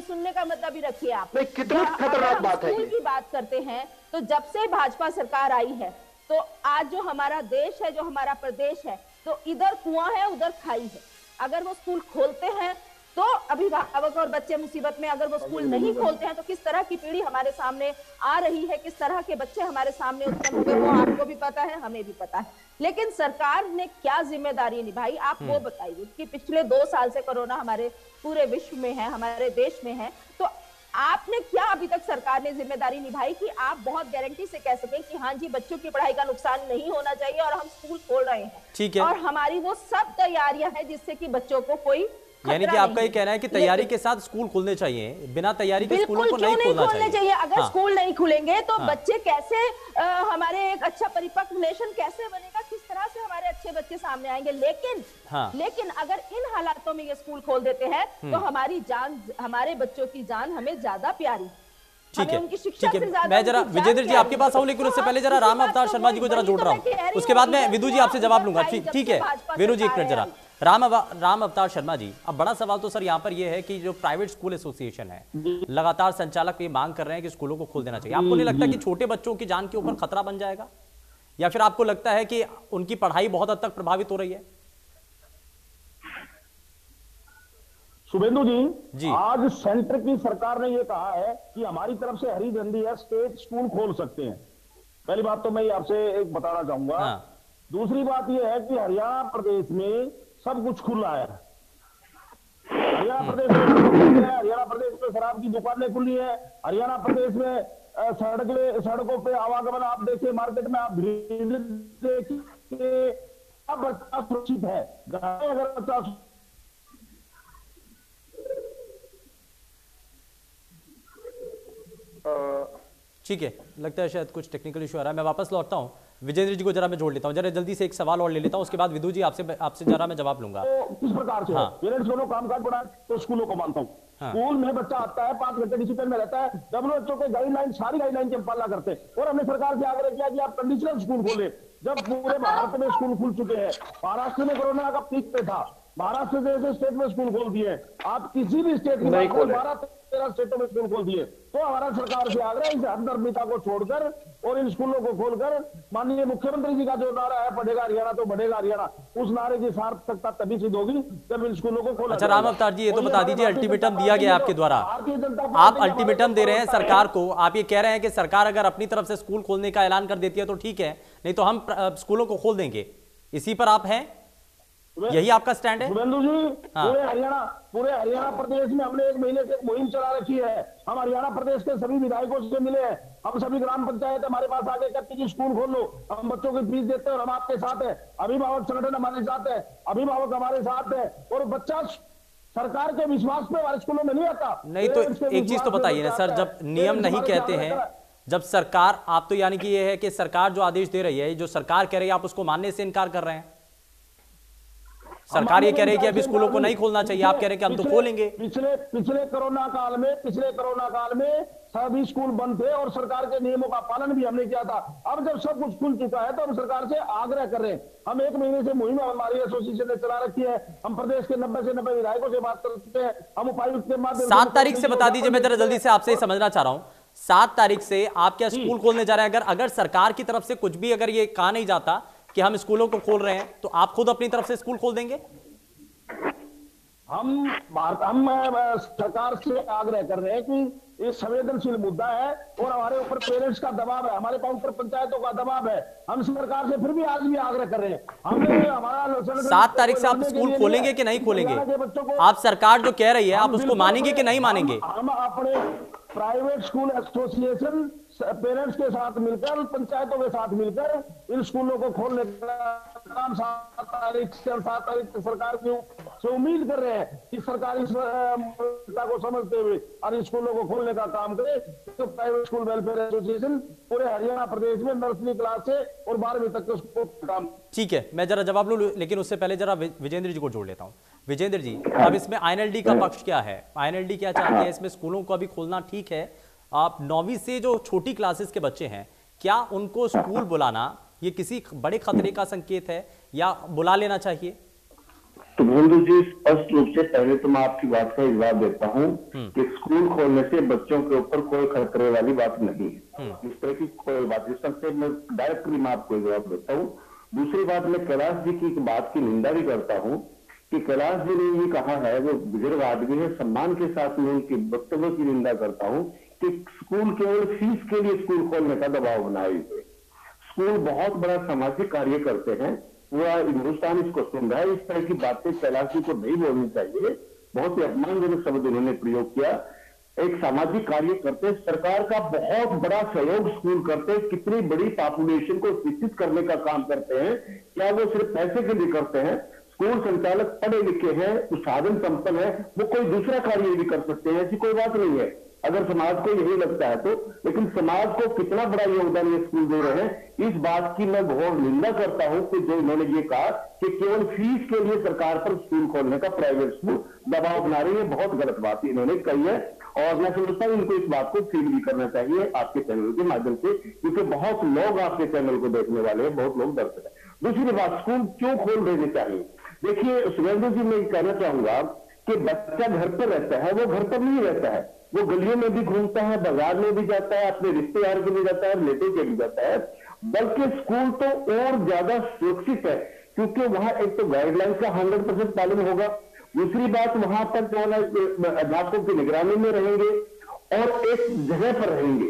सुनने का मतलब भी रखिए आप।
कितनी खतरनाक बात है।
स्कूल की बात करते हैं तो जब से भाजपा सरकार आई है तो आज जो हमारा देश है, जो हमारा प्रदेश है, तो इधर कुआं है उधर खाई है। अगर वो स्कूल खोलते हैं तो अभिभावक और बच्चे मुसीबत में, अगर वो स्कूल नहीं खोलते हैं तो किस तरह की पीढ़ी हमारे सामने आ रही है, किस तरह के बच्चे हमारे सामने उत्पन्न होंगे, वो आपको भी पता है, हमें भी पता है। लेकिन सरकार ने क्या जिम्मेदारी निभाई, आप वो बताइए कि पिछले 2 साल से कोरोना हमारे पूरे विश्व में है, हमारे देश में है, तो आपने क्या अभी तक सरकार ने जिम्मेदारी निभाई कि आप बहुत गारंटी से कह सकें कि हाँ जी, बच्चों की पढ़ाई का नुकसान नहीं होना चाहिए और हम स्कूल खोल रहे हैं।
ठीक है।
और हमारी वो सब तैयारियां हैं जिससे कि बच्चों को कोई,
यानी कि आपका ये कहना है कि तैयारी के साथ स्कूल खुलने चाहिए, बिना तैयारी के स्कूलों को नहीं खोलना चाहिए।
अगर स्कूल नहीं खुलेंगे तो बच्चे कैसे, हमारे एक अच्छा परिपक्व नेशन कैसे बनेगा, किस तरह से हमारे अच्छे बच्चे सामने आएंगे। लेकिन अगर इन हालातों में ये स्कूल खोल देते हैं तो हमारी जान, हमारे बच्चों की जान हमें ज्यादा प्यारी।
ठीक है, ठीक है। मैं जरा विजेंद्र जी आपके पास आऊं, लेकिन उससे पहले जरा राम अवतार शर्मा जी को जरा जोड़ रहा हूं, उसके बाद मैं विदु जी आपसे जवाब लूंगा। ठीक है विनु जी, एक मिनट जरा। राम अवतार शर्मा जी, अब बड़ा सवाल तो सर यहाँ पर यह है कि जो प्राइवेट स्कूल एसोसिएशन है, लगातार संचालक ये मांग कर रहे हैं कि स्कूलों को खोल देना चाहिए। आपको नहीं लगता कि छोटे बच्चों की जान के ऊपर खतरा बन जाएगा, या फिर आपको लगता है कि उनकी पढ़ाई बहुत हद तक प्रभावित हो रही है?
शुभेंदु जी, आज सेंटर की सरकार ने यह कहा है कि हमारी तरफ से हरी झंडी है, स्टेट स्कूल खोल सकते हैं। पहली बात तो मैं आपसे एक बताना चाहूंगा। दूसरी बात यह है कि हरियाणा प्रदेश में सब कुछ खुला है। हरियाणा प्रदेश में शराब की दुकानें खुली है। हरियाणा प्रदेश में सड़कों पे आवागमन आप देखिए, मार्केट में आप भीड़ देखिए, अब बच्चा सुरक्षित है। अगर बच्चा
ठीक है, लगता है शायद कुछ टेक्निकल इशू आ रहा है। मैं वापस लौटता हूं, विजेंद्र जी को जरा मैं जोड़ लेता हूं, जरा जल्दी से एक सवाल और ले लेता हूं, उसके बाद विदु जी आपसे जरा मैं जवाब लूंगा।
तो किस प्रकार से पेरेंट्स दोनों कामकाज बढ़ा तो स्कूलों को मानता हूँ। स्कूल में बच्चा आता है, 5 घंटे डिसिप्लिन में रहता है, WHO के गाइडलाइन, सारी गाइडलाइन की पालना करते हैं। और हमने सरकार से आग्रह किया कि आप कंडीशनल स्कूल खोले। जब पूरे भारत में स्कूल खुल चुके हैं, महाराष्ट्र में कोरोना का पीक पे था, महाराष्ट्र जैसे स्टेट में स्कूल खोल दिए, आप किसी भी स्टेट में 12-13 स्टेटों में स्कूल खोल दिए। तो हमारा सरकार से आग्रह, इस हमदर्दिता को छोड़कर और इन स्कूलों को खोलकर, माननीय मुख्यमंत्री जी का जो नारा है, पढ़ेगा हरियाणा तो बढ़ेगा हरियाणा, उस नारे की सार्थकता तभी सिद्ध होगी जब इन स्कूलों को खोला।
अच्छा राम अवतार जी, ये तो बता दीजिए, अल्टीमेटम दिया गया आपके द्वारा, आप अल्टीमेटम दे रहे हैं सरकार को, आप ये कह रहे हैं कि सरकार अगर अपनी तरफ से स्कूल खोलने का ऐलान कर देती है तो ठीक है, नहीं तो हम स्कूलों को खोल देंगे, इसी पर आप हैं? यही आपका स्टैंड है?
शुभेंदु जी, पूरे हरियाणा प्रदेश में हमने 1 महीने से मुहिम चला रखी है। हम हरियाणा प्रदेश के सभी विधायकों से मिले हैं, हम सभी ग्राम पंचायत हमारे पास आगे कहते हैं स्कूल खोल लो, हम बच्चों की फीस देते हैं और हम आपके साथ है। अभिभावक संगठन हमारे साथ है, अभिभावक हमारे साथ है, और बच्चा सरकार के विश्वास पे हमारे स्कूलों में नहीं आता।
नहीं तो एक चीज तो बताइए ना सर, जब नियम नहीं कहते हैं, जब सरकार, आप तो यानी कि ये है कि सरकार जो आदेश दे रही है, जो सरकार कह रही है, आप उसको मानने से इनकार कर रहे हैं? सरकार ये कह रही है कि अभी स्कूलों को नहीं खोलना चाहिए, आप कह रहे हैं कि हम तो खोलेंगे।
पिछले कोरोना काल में सभी स्कूल बंद थे और सरकार के नियमों का पालन भी हमने किया था। अब जब सब कुछ खुल चुका है तो हम सरकार से आग्रह कर रहे हैं। हम 1 महीने से मुहिम हमारी एसोसिएशन ने चला रखी है, हम प्रदेश के 90 से 90 विधायकों से बात कर चुके हैं, हम उपायुक्त के माध्यम से।
7 तारीख से बता दीजिए, मैं जरा जल्दी से आपसे समझना चाह रहा हूं, 7 तारीख से आप क्या स्कूल खोलने जा रहे हैं? अगर सरकार की तरफ से कुछ भी अगर ये कहा नहीं जाता कि हम स्कूलों को खोल रहे हैं, तो आप खुद अपनी तरफ से स्कूल खोल देंगे?
हम सरकार से आग्रह कर रहे हैं कि ये संवेदनशील मुद्दा है और हमारे ऊपर पेरेंट्स का दबाव है, हमारे ऊपर पंचायतों का दबाव है। हम सरकार से फिर भी आज भी आग्रह कर रहे हैं। हमने हमारा
7 तारीख से आप स्कूल खोलेंगे कि नहीं खोलेंगे? आप सरकार जो कह रही है, आप उसको मानेंगे कि नहीं मानेंगे?
हम अपने प्राइवेट स्कूल एसोसिएशन पेरेंट्स के साथ मिलकर, पंचायतों के साथ मिलकर इन स्कूलों को खोलने का काम 7 तारीख से सरकार की से उम्मीद कर रहे हैं कि सरकार इस को समझते हुए और स्कूलों को खोलने का काम करे। तो प्राइवेट स्कूल वेलफेयर एसोसिएशन पूरे हरियाणा प्रदेश में नर्सरी क्लास से और 12वीं तक के काम।
ठीक है, मैं जरा जवाब लूं, लेकिन उससे पहले जरा विजेंद्र जी को जोड़ लेता हूं। विजेंद्र जी, अब इसमें आईएनएलडी का पक्ष क्या है? आईएनएलडी क्या चाहती है इसमें? स्कूलों को अभी खोलना ठीक है, आप 9वीं से जो छोटी क्लासेस के बच्चे हैं, क्या उनको स्कूल बुलाना ये किसी बड़े खतरे का संकेत है या बुला लेना चाहिए?
तो भूंदू जी, स्पष्ट रूप से पहले तो मैं आपकी बात का जवाब देता हूँ कि स्कूल खोलने से बच्चों के ऊपर कोई खतरे वाली बात नहीं है, इस तरह की कोई बात नहीं। मैं डायरेक्टली मैं आपको जवाब देता हूँ। दूसरी बात, मैं कैलाश जी की बात की निंदा भी करता हूँ कि कैलाश जी ने ये कहा है, वो बुजुर्ग आदमी है, सम्मान के साथ में उनके वक्तव्य की निंदा करता हूँ कि स्कूल केवल फीस के लिए स्कूल खोलने का दबाव बनाए हुए। स्कूल बहुत बड़ा सामाजिक कार्य करते हैं, पूरा हिंदुस्तान इसको सुन रहा है। इस तरह की बातें कैलाश जी को नहीं बोलनी चाहिए। बहुत ही अपमानजनक शब्द उन्होंने प्रयोग किया। एक सामाजिक कार्य करते, सरकार का बहुत बड़ा सहयोग स्कूल करते, कितनी बड़ी पॉपुलेशन को शिक्षित करने का काम करते हैं। क्या वो सिर्फ पैसे के लिए करते हैं? स्कूल संचालक पढ़े लिखे हैं, साधन संपन्न है, वो कोई दूसरा कार्य भी कर सकते हैं, ऐसी कोई बात नहीं है अगर समाज को यही लगता है तो। लेकिन समाज को कितना बड़ा योगदान ये स्कूल दे रहे हैं, इस बात की मैं बहुत निंदा करता हूं कि जो इन्होंने ये कहा कि केवल फीस के लिए सरकार पर स्कूल खोलने का प्राइवेट स्कूल दबाव बना रही है, बहुत गलत बात इन्होंने कही है। और मैं समझता हूं इनको इस बात को फील भी करना चाहिए आपके चैनल के माध्यम से, क्योंकि बहुत लोग आपके चैनल को देखने वाले हैं, बहुत लोग दर्शक हैं। दूसरी बात, स्कूल क्यों खोल देने चाहिए? देखिए सुरेंद्र जी, मैं कहना चाहूंगा कि बच्चा घर पर रहता है, वो घर पर नहीं रहता है, वो गलियों में भी घूमता है, बाजार में भी जाता है, अपने रिश्तेदार के भी जाता है, रिलेटिव के भी जाता है। बल्कि स्कूल तो और ज्यादा सुरक्षित है, क्योंकि वहां एक तो गाइडलाइन का 100% पालन होगा। दूसरी बात, वहां पर जो है अध्यापकों की निगरानी में रहेंगे और एक जगह पर रहेंगे।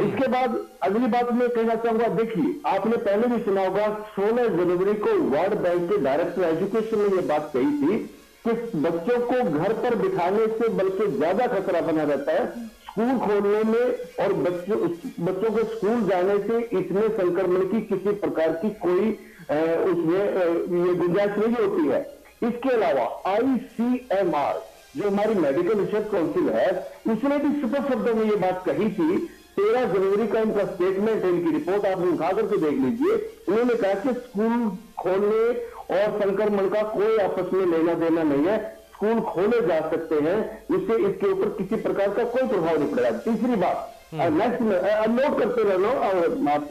इसके बाद अगली बात मैं कहना चाहूंगा, देखिए आपने पहले भी सुना होगा, 16 जनवरी को वर्ल्ड बैंक के डायरेक्टर एजुकेशन ने यह बात कही थी कि बच्चों को घर पर बिठाने से बल्कि ज्यादा खतरा बना रहता है स्कूल खोलने में, और बच्चों को स्कूल जाने से इसमें संक्रमण की किसी प्रकार की कोई उसमें ये गुंजाइश नहीं होती है। इसके अलावा ICMR जो हमारी मेडिकल रिसर्च काउंसिल है, उसने भी स्पष्ट शब्दों में ये बात कही थी। 13 जनवरी का इनका स्टेटमेंट है, इनकी रिपोर्ट आप उठा करके देख लीजिए। उन्होंने कहा कि स्कूल खोलने और संक्रमण का कोई आपस में लेना देना नहीं है, स्कूल खोले जा सकते हैं, इससे इसके ऊपर किसी प्रकार का कोई प्रभाव नहीं पड़ेगा। तीसरी बात, नेक्स्ट नोट करते रहना और नोट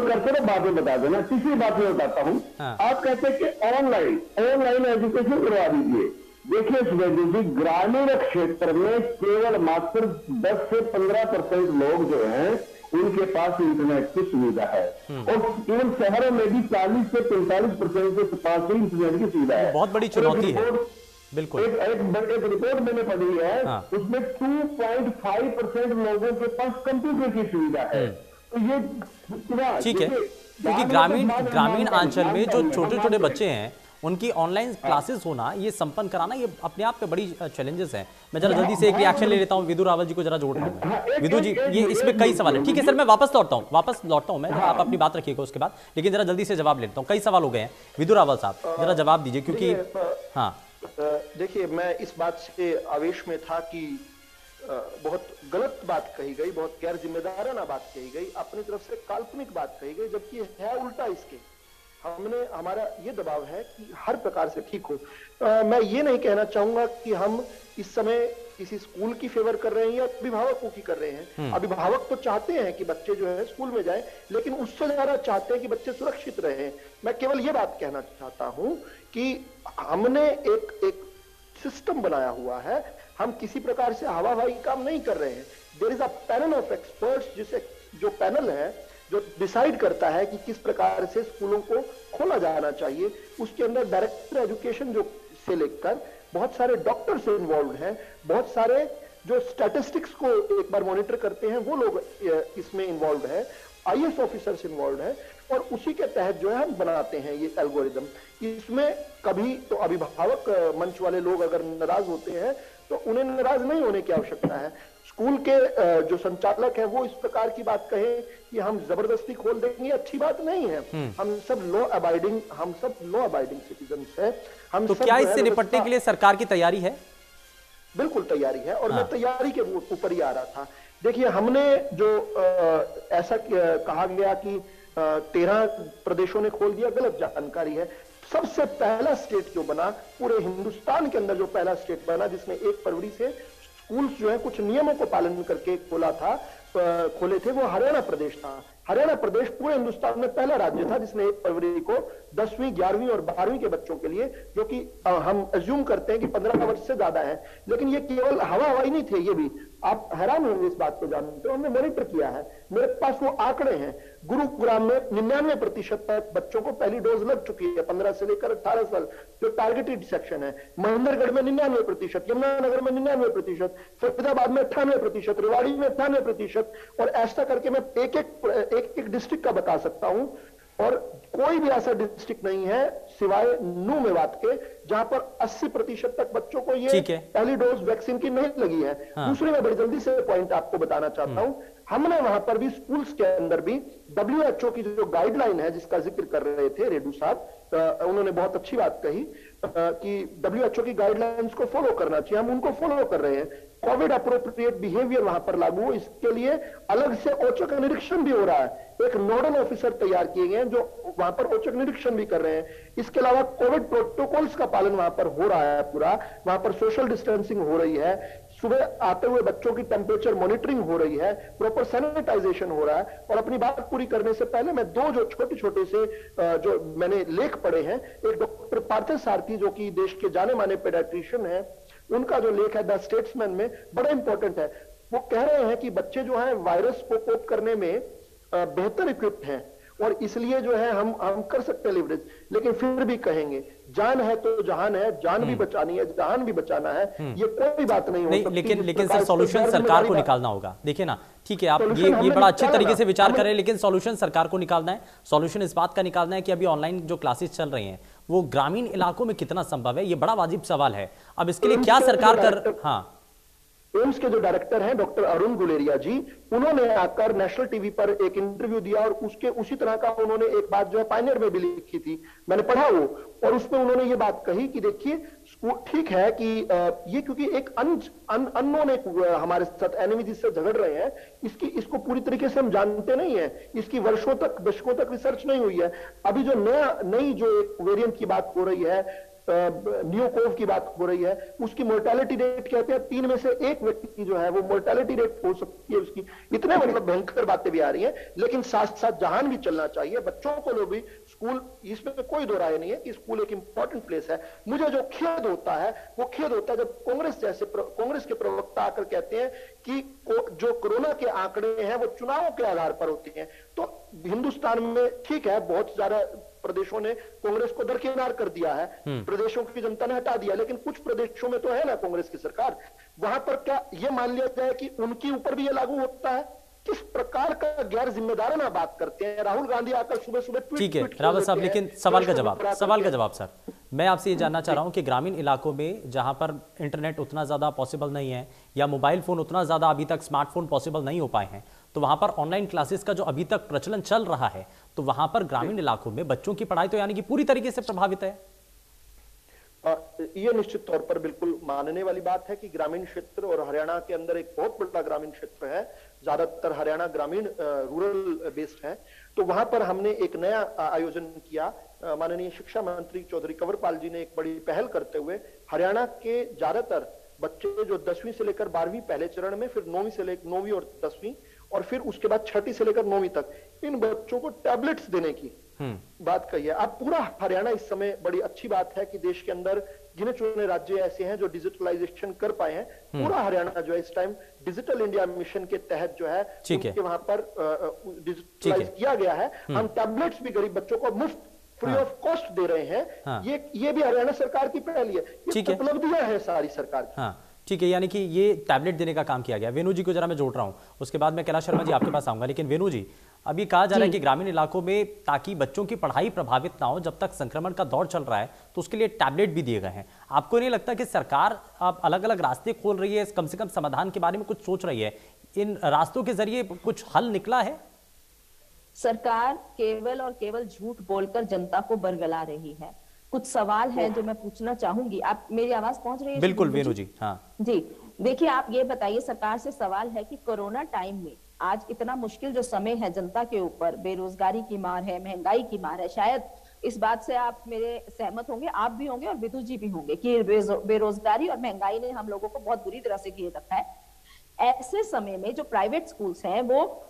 करते रहो, बाद में बता देना। तीसरी बात मैं बताता हूँ, आप कहते हैं कि ऑनलाइन एजुकेशन करवा दीजिए। देखिए सुरेंद्र जी, ग्रामीण क्षेत्र में केवल मात्र 10 से 15% लोग जो हैं उनके पास इंटरनेट की सुविधा है, और केवल शहरों में भी 40 से 45% के पास ही इंटरनेट की सुविधा है।
बहुत बड़ी चुनौती है। बिल्कुल।
एक रिपोर्ट मैंने पढ़ी है, उसमें 2.5% लोगों के पास कंप्यूटर की सुविधा है। तो ये
ठीक है, क्योंकि ग्रामीण अंचल में जो छोटे छोटे बच्चे हैं उनकी ऑनलाइन क्लासेस होना, ये संपन्न कराना, ये अपने आप में बड़ी चैलेंजेस हैं। मैं जरा जल्दी से एक रिएक्शन ले लेता हूं, विदु रावल जी को जरा जोड़ रहा हूं। विदु जी, ये इसमें कई सवाल है। ठीक है सर, मैं वापस लौटता हूं मैं, आप अपनी बात रखिएगा उसके बाद, लेकिन जरा जल्दी से जवाब लेता हूं। कई सवाल हो गए हैं, विदु रावल साहब जरा जवाब दीजिए, क्योंकि हाँ
देखिए, मैं इस बात से आवेश में था कि बहुत गलत बात कही गई, बहुत गैर जिम्मेदाराना बात कही गई, अपनी तरफ से काल्पनिक बात कही गई, जबकि है उल्टा इसके। हमारा ये दबाव है कि हर प्रकार से ठीक हो। मैं ये नहीं कहना चाहूंगा कि हम इस समय किसी स्कूल की फेवर कर रहे हैं या अभिभावकों की कर रहे हैं। अभिभावक तो चाहते हैं कि बच्चे जो है स्कूल में जाएं, लेकिन उससे ज्यादा चाहते हैं कि बच्चे सुरक्षित रहें। मैं केवल ये बात कहना चाहता हूं कि हमने एक सिस्टम बनाया हुआ है, हम किसी प्रकार से हवाबाई काम नहीं कर रहे हैं। There is a panel of experts, जिसे जो पैनल है जो डिसाइड करता है कि किस प्रकार से स्कूलों को खोला जाना चाहिए। उसके अंदर डायरेक्टर एजुकेशन जो से लेकर बहुत सारे डॉक्टर्स इन्वॉल्व हैं, बहुत सारे जो स्टैटिस्टिक्स को एक बार मॉनिटर करते हैं वो लोग इसमें इन्वॉल्व है, IAS ऑफिसर्स इन्वॉल्व है, और उसी के तहत जो है हम बनाते हैं ये एल्गोरिदम। इसमें कभी तो अभिभावक मंच वाले लोग अगर नाराज होते हैं तो उन्हें नाराज नहीं होने की आवश्यकता है। स्कूल के जो संचालक है वो इस प्रकार की बात कहे कि हम जबरदस्ती खोल देंगे, अच्छी बात नहीं है। हम सब लॉ अबाइडिंग सिटीजन्स है। हम
तो क्या इससे निपटने के लिए सरकार की तैयारी है?
बिल्कुल तैयारी है, और मैं तैयारी के ऊपर ही आ रहा था। देखिए, हमने जो ऐसा कहा गया कि 13 प्रदेशों ने खोल दिया, गलत जानकारी है। सबसे पहला स्टेट जो बना पूरे हिंदुस्तान के अंदर, जो पहला स्टेट बना जिसने 1 फरवरी से स्कूल जो है कुछ नियमों को पालन करके खोले थे, वो हरियाणा प्रदेश था। हरियाणा प्रदेश पूरे हिंदुस्तान में पहला राज्य था जिसने 1 फरवरी को 10वीं, 11वीं और 12वीं के बच्चों के लिए, जो कि हम अज्यूम करते हैं कि 15 वर्ष से ज्यादा है, लेकिन ये केवल हवाई नहीं थे, ये भी आप हैरान होंगे इस बात को जानते हो। हमने मॉनिटर किया है, मेरे पास वो आंकड़े हैं। गुरुग्राम में 99% तक बच्चों को पहली डोज लग चुकी है, 15 से लेकर 18 साल, जो टारगेटेड सेक्शन है। महेंद्रगढ़ में 99%, यमुनानगर में 99%, फरीदाबाद में 98%, रेवाड़ी में 98%, और ऐसा करके मैं एक डिस्ट्रिक्ट का बता सकता हूं। और कोई भी ऐसा डिस्ट्रिक्ट नहीं है सिवाय नू मेवात के जहां पर 80% तक बच्चों को ये पहली डोज वैक्सीन की नहीं लगी है। दूसरी, मैं बड़ी जल्दी से पॉइंट आपको बताना चाहता हूं, हमने वहां पर भी स्कूल्स के अंदर भी WHO की जो गाइडलाइन है जिसका जिक्र कर रहे थे रेड्डू साहब, उन्होंने बहुत अच्छी बात कही कि WHO की गाइडलाइंस को फॉलो करना चाहिए, हम उनको फॉलो कर रहे हैं। कोविड अप्रोप्रिएट बिहेवियर वहां पर लागू हो, इसके लिए अलग से औचक निरीक्षण भी हो रहा है। एक नोडल ऑफिसर तैयार किए गए हैं जो वहां पर औचक निरीक्षण भी कर रहे हैं। इसके अलावा कोविड प्रोटोकॉल्स का पालन वहां पर हो रहा है पूरा, वहां पर सोशल डिस्टेंसिंग हो रही है, सुबह आते हुए बच्चों की टेम्परेचर मॉनिटरिंग हो रही है, प्रॉपर सैनिटाइजेशन हो रहा है। और अपनी बात पूरी करने से पहले मैं 2 जो छोटे से जो मैंने लेख पढ़े हैं, एक डॉक्टर पार्थिव सारथी जो कि देश के जाने माने पेडियाट्रिशियन है, उनका जो लेख है द स्टेट्समैन में, बड़ा इंपॉर्टेंट है। वो कह रहे हैं कि बच्चे जो है वायरस को कोप करने में बेहतर इक्विप्ड हैं, और इसलिए जो है हम कर सकते हैं लिवरेज, लेकिन फिर भी कहेंगे जान है तो जहान है, जान भी बचानी है, जहान भी बचाना है, ये कोई बात नहीं हो सकती।
लेकिन सर सॉल्यूशन सरकार को निकालना होगा। देखिए ना, ठीक है, आप ये बड़ा अच्छे तरीके से विचार कर रहे हैं, लेकिन सॉल्यूशन सरकार को निकालना है। सॉल्यूशन इस बात का निकालना है कि अभी ऑनलाइन जो क्लासेस चल रही हैं वो ग्रामीण इलाकों में कितना संभव है, ये बड़ा वाजिब सवाल है। अब इसके लिए क्या सरकार
एम्स के जो डायरेक्टर हैं डॉक्टर अरुण गुलेरिया जी, उन्होंने आकर नेशनल टीवी पर एक इंटरव्यू दिया, और उसी तरह का उन्होंने एक बात जो है पायनियर में भी लिखी थी, मैंने पढ़ा वो, और उसमें उन्होंने ये बात कही कि देखिए ठीक है कि ये क्योंकि एक अननोन एक हमारे साथ एनिमी जिससे झगड़ रहे हैं, इसको पूरी तरीके से हम जानते नहीं है, इसकी वर्षों तक दशकों तक रिसर्च नहीं हुई है। अभी जो नई जो एक वेरिएंट की बात हो रही है, न्यूकोव की बात हो रही है, उसकी मोर्टेलिटी रेट कहते हैं 3 में से 1 व्यक्ति जो है वो मोर्टेलिटी रेट हो सकती है उसकी। इतने मतलब भयंकर बातें भी आ रही हैं, लेकिन साथ साथ जहान भी चलना चाहिए। बच्चों को लोग भी स्कूल, इसमें कोई दो राय नहीं है कि स्कूल एक इंपॉर्टेंट प्लेस है। मुझे जो खेद होता है वो खेद होता है जब कांग्रेस के प्रवक्ता आकर कहते हैं कि जो कोरोना के आंकड़े हैं वो चुनावों के आधार पर होते हैं। तो हिंदुस्तान में ठीक है, बहुत ज्यादा प्रदेशों ने कांग्रेस को दरकिनार कर दिया है, प्रदेशों की जनता ने हटा दिया, लेकिन कुछ प्रदेशों में तो है ना कांग्रेस की सरकार, वहां पर क्या ये मान लिया जाए कि उनके ऊपर भी ये लागू होता है? किस प्रकार का गैर जिम्मेदाराना बात करते हैं। राहुल गांधी आकर सुबह ट्वीट,
ठीक है रावत साहब, लेकिन सवाल का जवाब सर, मैं आपसे ये जानना चाह रहा हूं कि ग्रामीण इलाकों में जहां पर इंटरनेट उतना ज्यादा पॉसिबल नहीं है, या मोबाइल फोन उतना ज्यादा अभी तक स्मार्टफोन पॉसिबल नहीं हो पाए हैं, तो वहां पर ऑनलाइन क्लासेस का जो अभी तक प्रचलन चल रहा है, तो वहां पर ग्रामीण इलाकों में बच्चों की पढ़ाई तो यानी कि पूरी तरीके से प्रभावित है।
ये निश्चित तौर पर बिल्कुल मानने वाली बात है कि ग्रामीण क्षेत्र, और हरियाणा के अंदर एक बहुत बड़ा ग्रामीण क्षेत्र है, ज्यादातर हरियाणा ग्रामीण रूरल बेस्ड है, तो वहां पर हमने एक नया आयोजन किया। माननीय शिक्षा मंत्री चौधरी कंवरपाल जी ने एक बड़ी पहल करते हुए हरियाणा के ज्यादातर बच्चे जो 10वीं से लेकर 12वीं पहले चरण में, फिर 9वीं से लेकर 9वीं और 10वीं, और फिर उसके बाद 6ठी से लेकर 9वीं तक इन बच्चों को टैबलेट्स देने की बात कही है। अब पूरा हरियाणा इस समय, बड़ी अच्छी बात है कि देश के अंदर गिने चुने राज्य ऐसे हैं जो डिजिटलाइजेशन कर पाए हैं। पूरा हरियाणा जो है इस टाइम डिजिटल इंडिया मिशन के तहत जो है उनके वहां पर डिजिटलाइज किया गया है। हम टैबलेट्स भी गरीब बच्चों को मुफ्त फ्री ऑफ कॉस्ट दे रहे हैं। ये भी हरियाणा सरकार की पहल है, ये उपलब्धियां हैं सारी सरकार की।
ठीक है, यानी कि ये टैबलेट देने का काम किया गया। वेणु जी को जरा मैं जोड़ रहा हूं, उसके बाद मैं कैलाश शर्मा जी आपके पास आऊंगा। लेकिन वेणु जी, अभी कहा जा रहा है कि ग्रामीण इलाकों में ताकि बच्चों की पढ़ाई प्रभावित ना हो जब तक संक्रमण का दौर चल रहा है, तो उसके लिए टैबलेट भी दिए गए हैं। आपको नहीं लगता कि सरकार अब अलग अलग रास्ते खोल रही है, कम से कम समाधान के बारे में कुछ सोच रही है? इन रास्तों के जरिए कुछ हल निकला है?
सरकार केवल और केवल झूठ बोलकर जनता को बरगला रही है। कुछ सवाल है जो मैं पूछना चाहूंगी। आप, मेरी आवाज पहुंच रही है?
बिल्कुल वेणु जी। हाँ
जी, देखिए आप ये बताइए, सरकार से सवाल है कि कोरोना टाइम में आज इतना मुश्किल जो समय है जनता के ऊपर, बेरोजगारी की मार है, महंगाई की मार है, शायद इस बात से आप मेरे सहमत होंगे, आप भी होंगे और विदु जी भी होंगे कि बेरोजगारी और महंगाई ने हम लोगों को बहुत बुरी तरह से घेर रखा है। ऐसे समय में जो प्राइवेट स्कूल्स हैं वो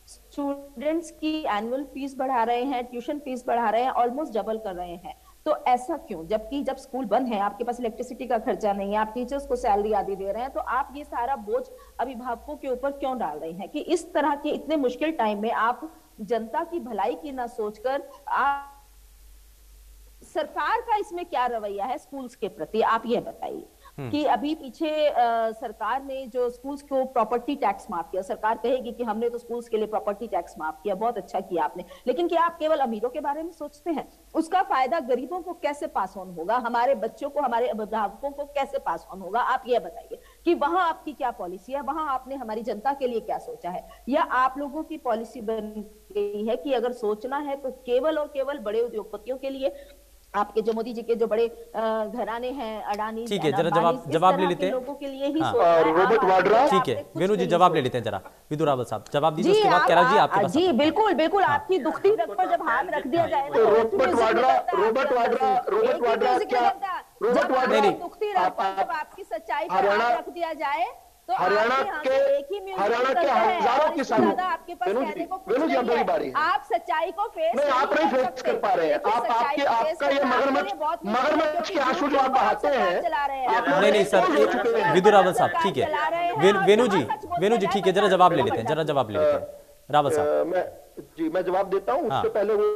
स्टूडेंट्स की एनुअल फीस बढ़ा रहे हैं, ट्यूशन फीस बढ़ा रहे हैं, ऑलमोस्ट डबल कर रहे हैं। तो ऐसा क्यों? जबकि जब स्कूल बंद है, आपके पास इलेक्ट्रिसिटी का खर्चा नहीं है, आप टीचर्स को सैलरी आदि दे रहे हैं, तो आप ये सारा बोझ अभिभावकों के ऊपर क्यों डाल रहे हैं कि इस तरह के इतने मुश्किल टाइम में आप जनता की भलाई की ना सोचकर आप, सरकार का इसमें क्या रवैया है स्कूल्स के प्रति, आप ये बताइए। कि अभी पीछे सरकार ने जो स्कूल्स को प्रॉपर्टी टैक्स माफ किया, सरकार कहेगी कि हमने तो स्कूल्स के लिए प्रॉपर्टी टैक्स माफ किया, बहुत अच्छा किया आपने, लेकिन क्या आप केवल अमीरों के बारे में सोचते हैं? उसका फायदा गरीबों को कैसे पास ऑन होगा, हमारे बच्चों को, हमारे अभिभावकों को कैसे पास ऑन होगा? आप ये बताइए कि वहां आपकी क्या पॉलिसी है, वहां आपने हमारी जनता के लिए क्या सोचा है? या आप लोगों की पॉलिसी बन गई है कि अगर सोचना है तो केवल और केवल बड़े उद्योगपतियों के लिए, आपके जो मोदी जी के जो बड़े घराने हैं, अडानी,
ठीक है, जरा जवाब ले लेते हैं
लोगों के लिए ही
रोबोट वाड्रा।
ठीक है वेणु जी, जवाब ले लेते हैं, जरा विदु रावल साहब जवाब दीजिए, उसके बाद कैलाश जी आपके पास।
जी बिल्कुल बिल्कुल, आपकी दुखती रग पर जब हाथ रख दिया जाए ना,
रोबोट वाड्रा
नहीं, दुखती रग पर जब आपकी सच्चाई पर हाथ रख दिया जाए तो
हरियाणा के हजारों किसानों,
आपके पास कहने को कुछ
वेणु जी
नहीं है।
बारी है।
आप सच्चाई को फेस
नहीं, आप नहीं फेस कर पा रहे हैं। आपका ये मगरमच्छ के आंसू जो आप बहाते हैं।
नहीं सर, विदु रावल साहब ठीक है, वेणु जी ठीक है, जरा जवाब ले लेते हैं, रावल साहब।
मैं जवाब देता हूं। उससे पहले वो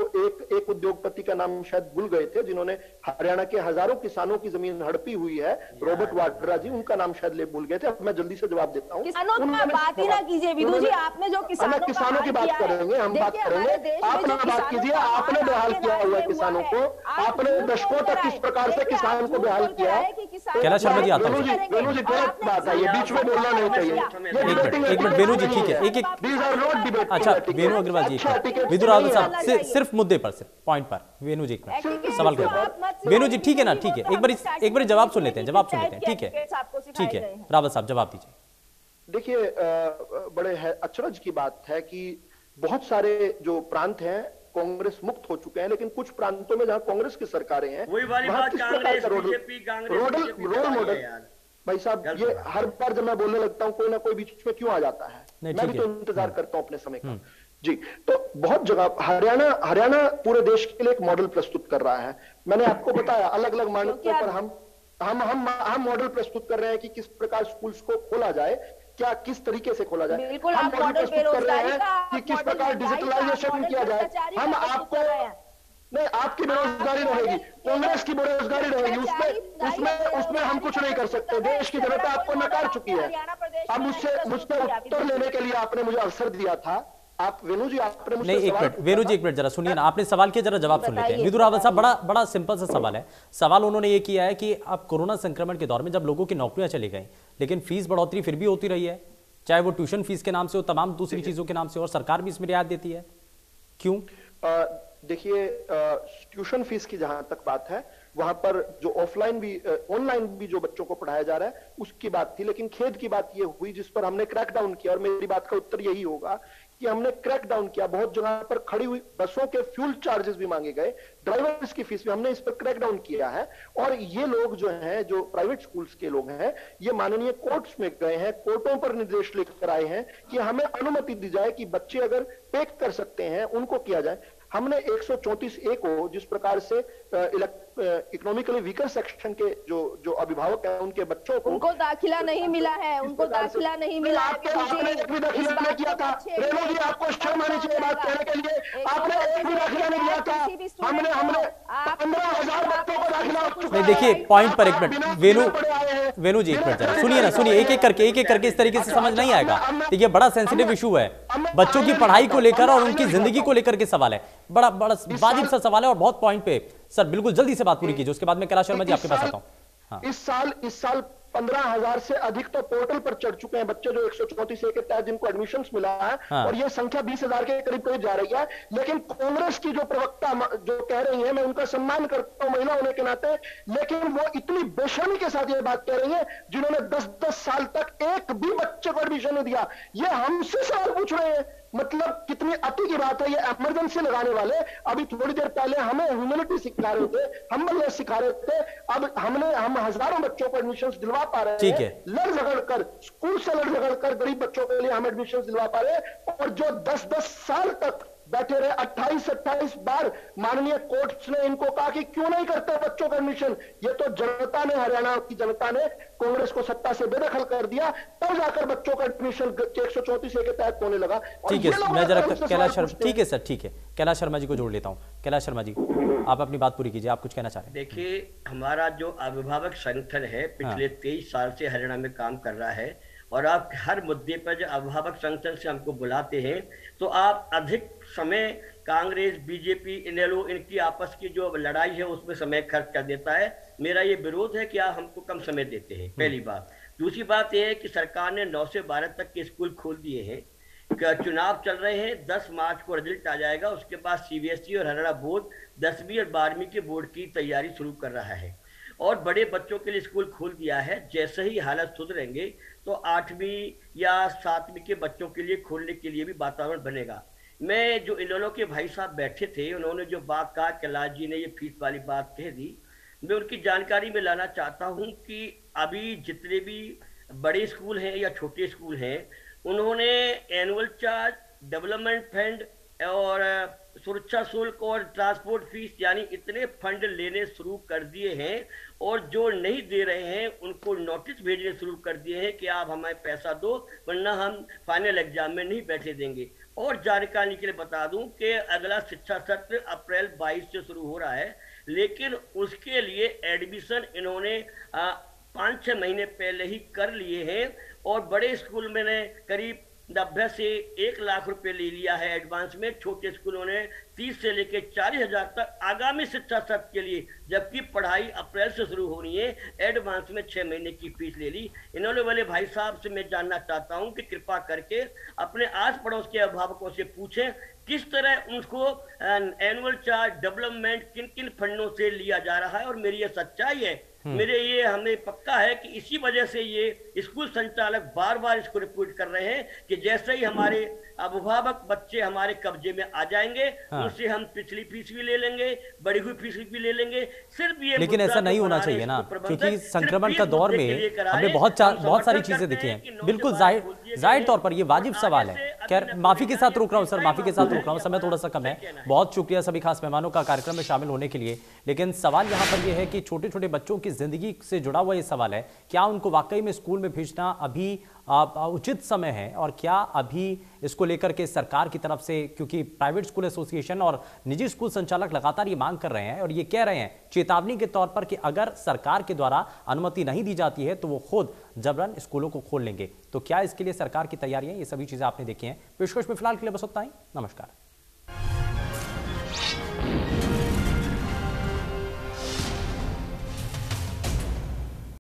एक उद्योगपति का नाम शायद भूल गए थे, जिन्होंने हरियाणा के हजारों किसानों की जमीन हड़पी हुई है, रोबोट वाड्रा जी, उनका नाम शायद ले भूल गए थे। अब मैं जल्दी से जवाब देता हूँ।
किसानों की बात ही ना कीजिए विदु जी, आपने जो
किसानों की बात करेंगे, हम बात करेंगे, आप ना बात कीजिए। आपने बेहाल किया हुआ है किसानों को, आपने दशकों तक किस प्रकार से किसान को बेहाल किया है।
कैलाश शर्मा जी आता हूं।
वेणु जी गलत बात है, ये बीच में बोलना नहीं चाहिए।
एक मिनट वेणु जी, ठीक है, एक
दीज आर नॉट डिबेट।
अच्छा वेणु अग्रवाल जी, विदु रावल साहब सिर्फ मुद्दे पर, सिर्फ पॉइंट पर। वेणु जी एक मिनट सवाल करो। वेणु जी ठीक है ना, ठीक है, एक बार जवाब सुन लेते हैं, ठीक है रावल साहब जवाब दीजिए।
देखिए, बड़े अचरज की बात है कि बहुत सारे जो प्रांत हैं कांग्रेस मुक्त हो चुके हैं, लेकिन कुछ प्रांतों में जहां कांग्रेस की सरकारें हैं, रोल मॉडल। भाई साहब, ये हर बार जब मैं बोलने लगता हूं कोई ना कोई बीच में क्यों आ जाता है? मैं भी तो इंतजार करता हूं अपने समय का। जी, तो बहुत जगह हरियाणा पूरे देश के लिए एक मॉडल प्रस्तुत कर रहा है। मैंने आपको बताया अलग अलग मान्यताओं पर हम मॉडल प्रस्तुत कर रहे हैं कि किस प्रकार स्कूल्स को खोला जाए, क्या किस तरीके से खोला जाए। हम मॉडल प्रस्तुत कर रहे हैं कि किस प्रकार डिजिटलाइजेशन किया जाए। हम आपको नहीं, आपकी बेरोजगारी रहेगी, कांग्रेस की बेरोजगारी रहेगी, उसमें हम कुछ नहीं कर सकते। देश की जनता आपको नकार चुकी है। अब मुझसे उत्तर लेने के लिए आपने मुझे अवसर दिया था। आप वेणु जी, आपने मुझसे
नहीं, एक मिनट वेणु जी, एक मिनट जरा सुनिए ना, आपने सवाल किया, जरा जवाब सुन लेते हैं। विदु रावल साहब, बड़ा सिंपल सा सवाल है। सवाल उन्होंने ये किया है कि अब कोरोना संक्रमण के दौर में जब लोगों की नौकरियां चली गई, लेकिन फीस बढ़ोतरी फिर भी होती रही है, चाहे वो ट्यूशन फीस के नाम से हो, तमाम दूसरी चीजों के नाम से, और सरकार भी इसमें रियायत देती है, क्यों?
देखिए, ट्यूशन फीस की जहां तक बात है, वहां पर जो ऑनलाइन भी जो बच्चों को पढ़ाया जा रहा है उसकी बात थी, लेकिन खेद की बात यह हुई जिस पर हमने क्रैकडाउन किया, और मेरी बात का उत्तर यही होगा कि हमने क्रैकडाउन किया। बहुत जगह पर खड़ी हुई बसों के फ्यूल चार्जेस भी मांगे गए, ड्राइवर्स की फीस भी, हमने इस पर क्रैकडाउन किया है। और ये लोग जो हैं, जो प्राइवेट स्कूल्स के लोग हैं, ये माननीय कोर्ट्स में गए हैं, कोर्टों पर निर्देश लेकर आए हैं कि हमें अनुमति दी जाए कि बच्चे अगर पे कर सकते हैं उनको किया जाए। हमने 134A को जिस प्रकार से इकोनॉमिकली वीकर सेक्शन के जो अभिभावक हैं उनके बच्चों को
उनको दाखिला नहीं मिला है, उनको दाखिला नहीं मिला है।
आपने एक भी दाखिला नहीं किया था रेणु जी, आपको शर्म आनी चाहिए बात कहने के लिए। आपने एक भी दाखिला नहीं किया था। हमने 15,000 बच्चों को दाखिला।
नहीं देखिए पॉइंट पर एक मिनट वेणु जी, एक मिनट सुनिए ना, सुनिए एक एक करके इस तरीके से समझ नहीं आएगा। देखिए बड़ा सेंसिटिव इशू है, बच्चों की पढ़ाई को लेकर और उनकी जिंदगी को लेकर के सवाल है, बड़ा वाजिब सा सवाल है और बहुत पॉइंट पे। सर बिल्कुल जल्दी से बात पूरी कीजिए, उसके बाद मैं कैलाश शर्मा जी आपके पास आता हूं। हाँ।
इस साल 15,000 से अधिक तो पोर्टल पर चढ़ चुके हैं बच्चे जो 134A के तहत जिनको एडमिशन मिला है। हाँ। और ये संख्या 20,000 के करीब जा रही है। लेकिन कांग्रेस की जो प्रवक्ता जो कह रही है, मैं उनका सम्मान करता हूं महिला होने के नाते, लेकिन वो इतनी बेशर्मी के साथ ये बात कह रही है जिन्होंने 10-10 साल तक एक भी बच्चे को एडमिशन नहीं दिया। ये हमसे सवाल पूछ रहे हैं, मतलब कितनी अति की बात है। ये इमरजेंसी लगाने वाले अभी थोड़ी देर पहले हमें ह्यूमैनिटी सिखा रहे थे, हम्बलनेस सिखा रहे थे। अब हम हजारों बच्चों को एडमिशन दिलवा पा रहे हैं, लड़ झगड़ कर, स्कूल से लड़ झगड़ कर गरीब बच्चों के लिए हम एडमिशन दिलवा पा रहे हैं। और जो 10-10 साल तक बैठे रहे, 28-28 बार माननीय कोर्ट्स ने इनको कहा कि क्यों नहीं करते बच्चों का एडमिशन। ये तो जनता ने, हरियाणा की जनता ने कांग्रेस को सत्ता से बेदखल कर दिया, तब जाकर बच्चों का एडमिशन 134A के तहत होने लगा।
ठीक है, मैं जरा कैलाश शर्मा, ठीक है सर, ठीक है, कैलाश शर्मा जी को जोड़ लेता हूं। कैलाश शर्मा जी आप अपनी बात पूरी कीजिए, आप कुछ कहना चाह रहे हैं।
देखिए हमारा जो अभिभावक संगठन है पिछले 23 साल से हरियाणा में काम कर रहा है, और आप हर मुद्दे पर जब अभिभावक संगठन से हमको बुलाते हैं तो आप अधिक समय कांग्रेस, बीजेपी, इनेलो इनकी आपस की जो लड़ाई है उसमें समय खर्च कर देता है। मेरा ये विरोध है कि आप हमको कम समय देते हैं, पहली बात। दूसरी बात यह है कि सरकार ने 9 से 12 तक के स्कूल खोल दिए हैं, चुनाव चल रहे हैं, 10 मार्च को रिजल्ट आ जाएगा। उसके बाद CBSE और हरियाणा बोर्ड 10वीं और 12वीं के बोर्ड की तैयारी शुरू कर रहा है, और बड़े बच्चों के लिए स्कूल खोल दिया है। जैसे ही हालत सुधरेंगे तो 8वीं या 7वीं के बच्चों के लिए खोलने के लिए भी वातावरण बनेगा। मैं जो इनेलो के भाई साहब बैठे थे, उन्होंने जो बात कहा, कैलाश जी ने ये फीस वाली बात कह दी, मैं उनकी जानकारी में लाना चाहता हूं कि अभी जितने भी बड़े स्कूल हैं या छोटे स्कूल हैं, उन्होंने एनुअल चार्ज, डेवलपमेंट फंड और सुरक्षा शुल्क और ट्रांसपोर्ट फीस यानी इतने फंड लेने शुरू कर दिए हैं, और जो नहीं दे रहे हैं उनको नोटिस भेजने शुरू कर दिए हैं कि आप हमें पैसा दो वरना हम फाइनल एग्जाम में नहीं बैठे देंगे। और जानकारी के लिए बता दूं कि अगला शिक्षा सत्र अप्रैल 22 से शुरू हो रहा है, लेकिन उसके लिए एडमिशन इन्होंने 5-6 महीने पहले ही कर लिए हैं, और बड़े स्कूल में ने करीब 90 से 1 लाख रुपए ले लिया है एडवांस में। छोटे स्कूलों ने 30 से लेकर 40,000 तक आगामी शिक्षा सत्र के लिए, जबकि पढ़ाई अप्रैल से शुरू हो रही है, एडवांस में 6 महीने की फीस ले ली। इन्होंने वाले भाई साहब से मैं जानना चाहता हूं कि कृपा करके अपने आस पड़ोस के अभिभावकों से पूछें किस तरह उनको एनुअल चार्ज, डेवलपमेंट किन किन फंडों से लिया जा रहा है। और मेरी ये सच्चाई है, मेरे ये हमें पक्का है कि इसी वजह से ये स्कूल संचालक बार बार इसको रिपोर्ट कर रहे हैं कि जैसे ही हमारे अभिभावक बच्चे हमारे कब्जे में आ जाएंगे, उनसे हम पिछली फीस भी ले लेंगे, बढ़ी हुई फीस भी ले लेंगे। सिर्फ ये,
लेकिन ऐसा नहीं होना चाहिए ना, क्योंकि संक्रमण का दौर में हमने बहुत सारी चीजें देखी हैं। बिल्कुल जाहिर तौर पर ये वाजिब सवाल है। खैर माफी के साथ रोक रहा हूं सर, माफी के साथ रोक रहा हूं, समय थोड़ा सा कम है। बहुत शुक्रिया सभी खास मेहमानों का कार्यक्रम में शामिल होने के लिए। लेकिन सवाल यहाँ पर यह है कि छोटे छोटे बच्चों की जिंदगी से जुड़ा हुआ ये सवाल है, क्या उनको वाकई में स्कूल में भेजना अभी उचित समय है, और क्या अभी इसको लेकर के सरकार की तरफ से, क्योंकि प्राइवेट स्कूल एसोसिएशन और निजी स्कूल संचालक लगातार ये मांग कर रहे हैं और ये कह रहे हैं चेतावनी के तौर पर कि अगर सरकार के द्वारा अनुमति नहीं दी जाती है तो वो खुद जबरन स्कूलों को खोल लेंगे। तो क्या इसके लिए सरकार की तैयारियां, ये सभी चीजें आपने देखी हैं। पेशकश में फिलहाल के लिए बस उतना ही। नमस्कार।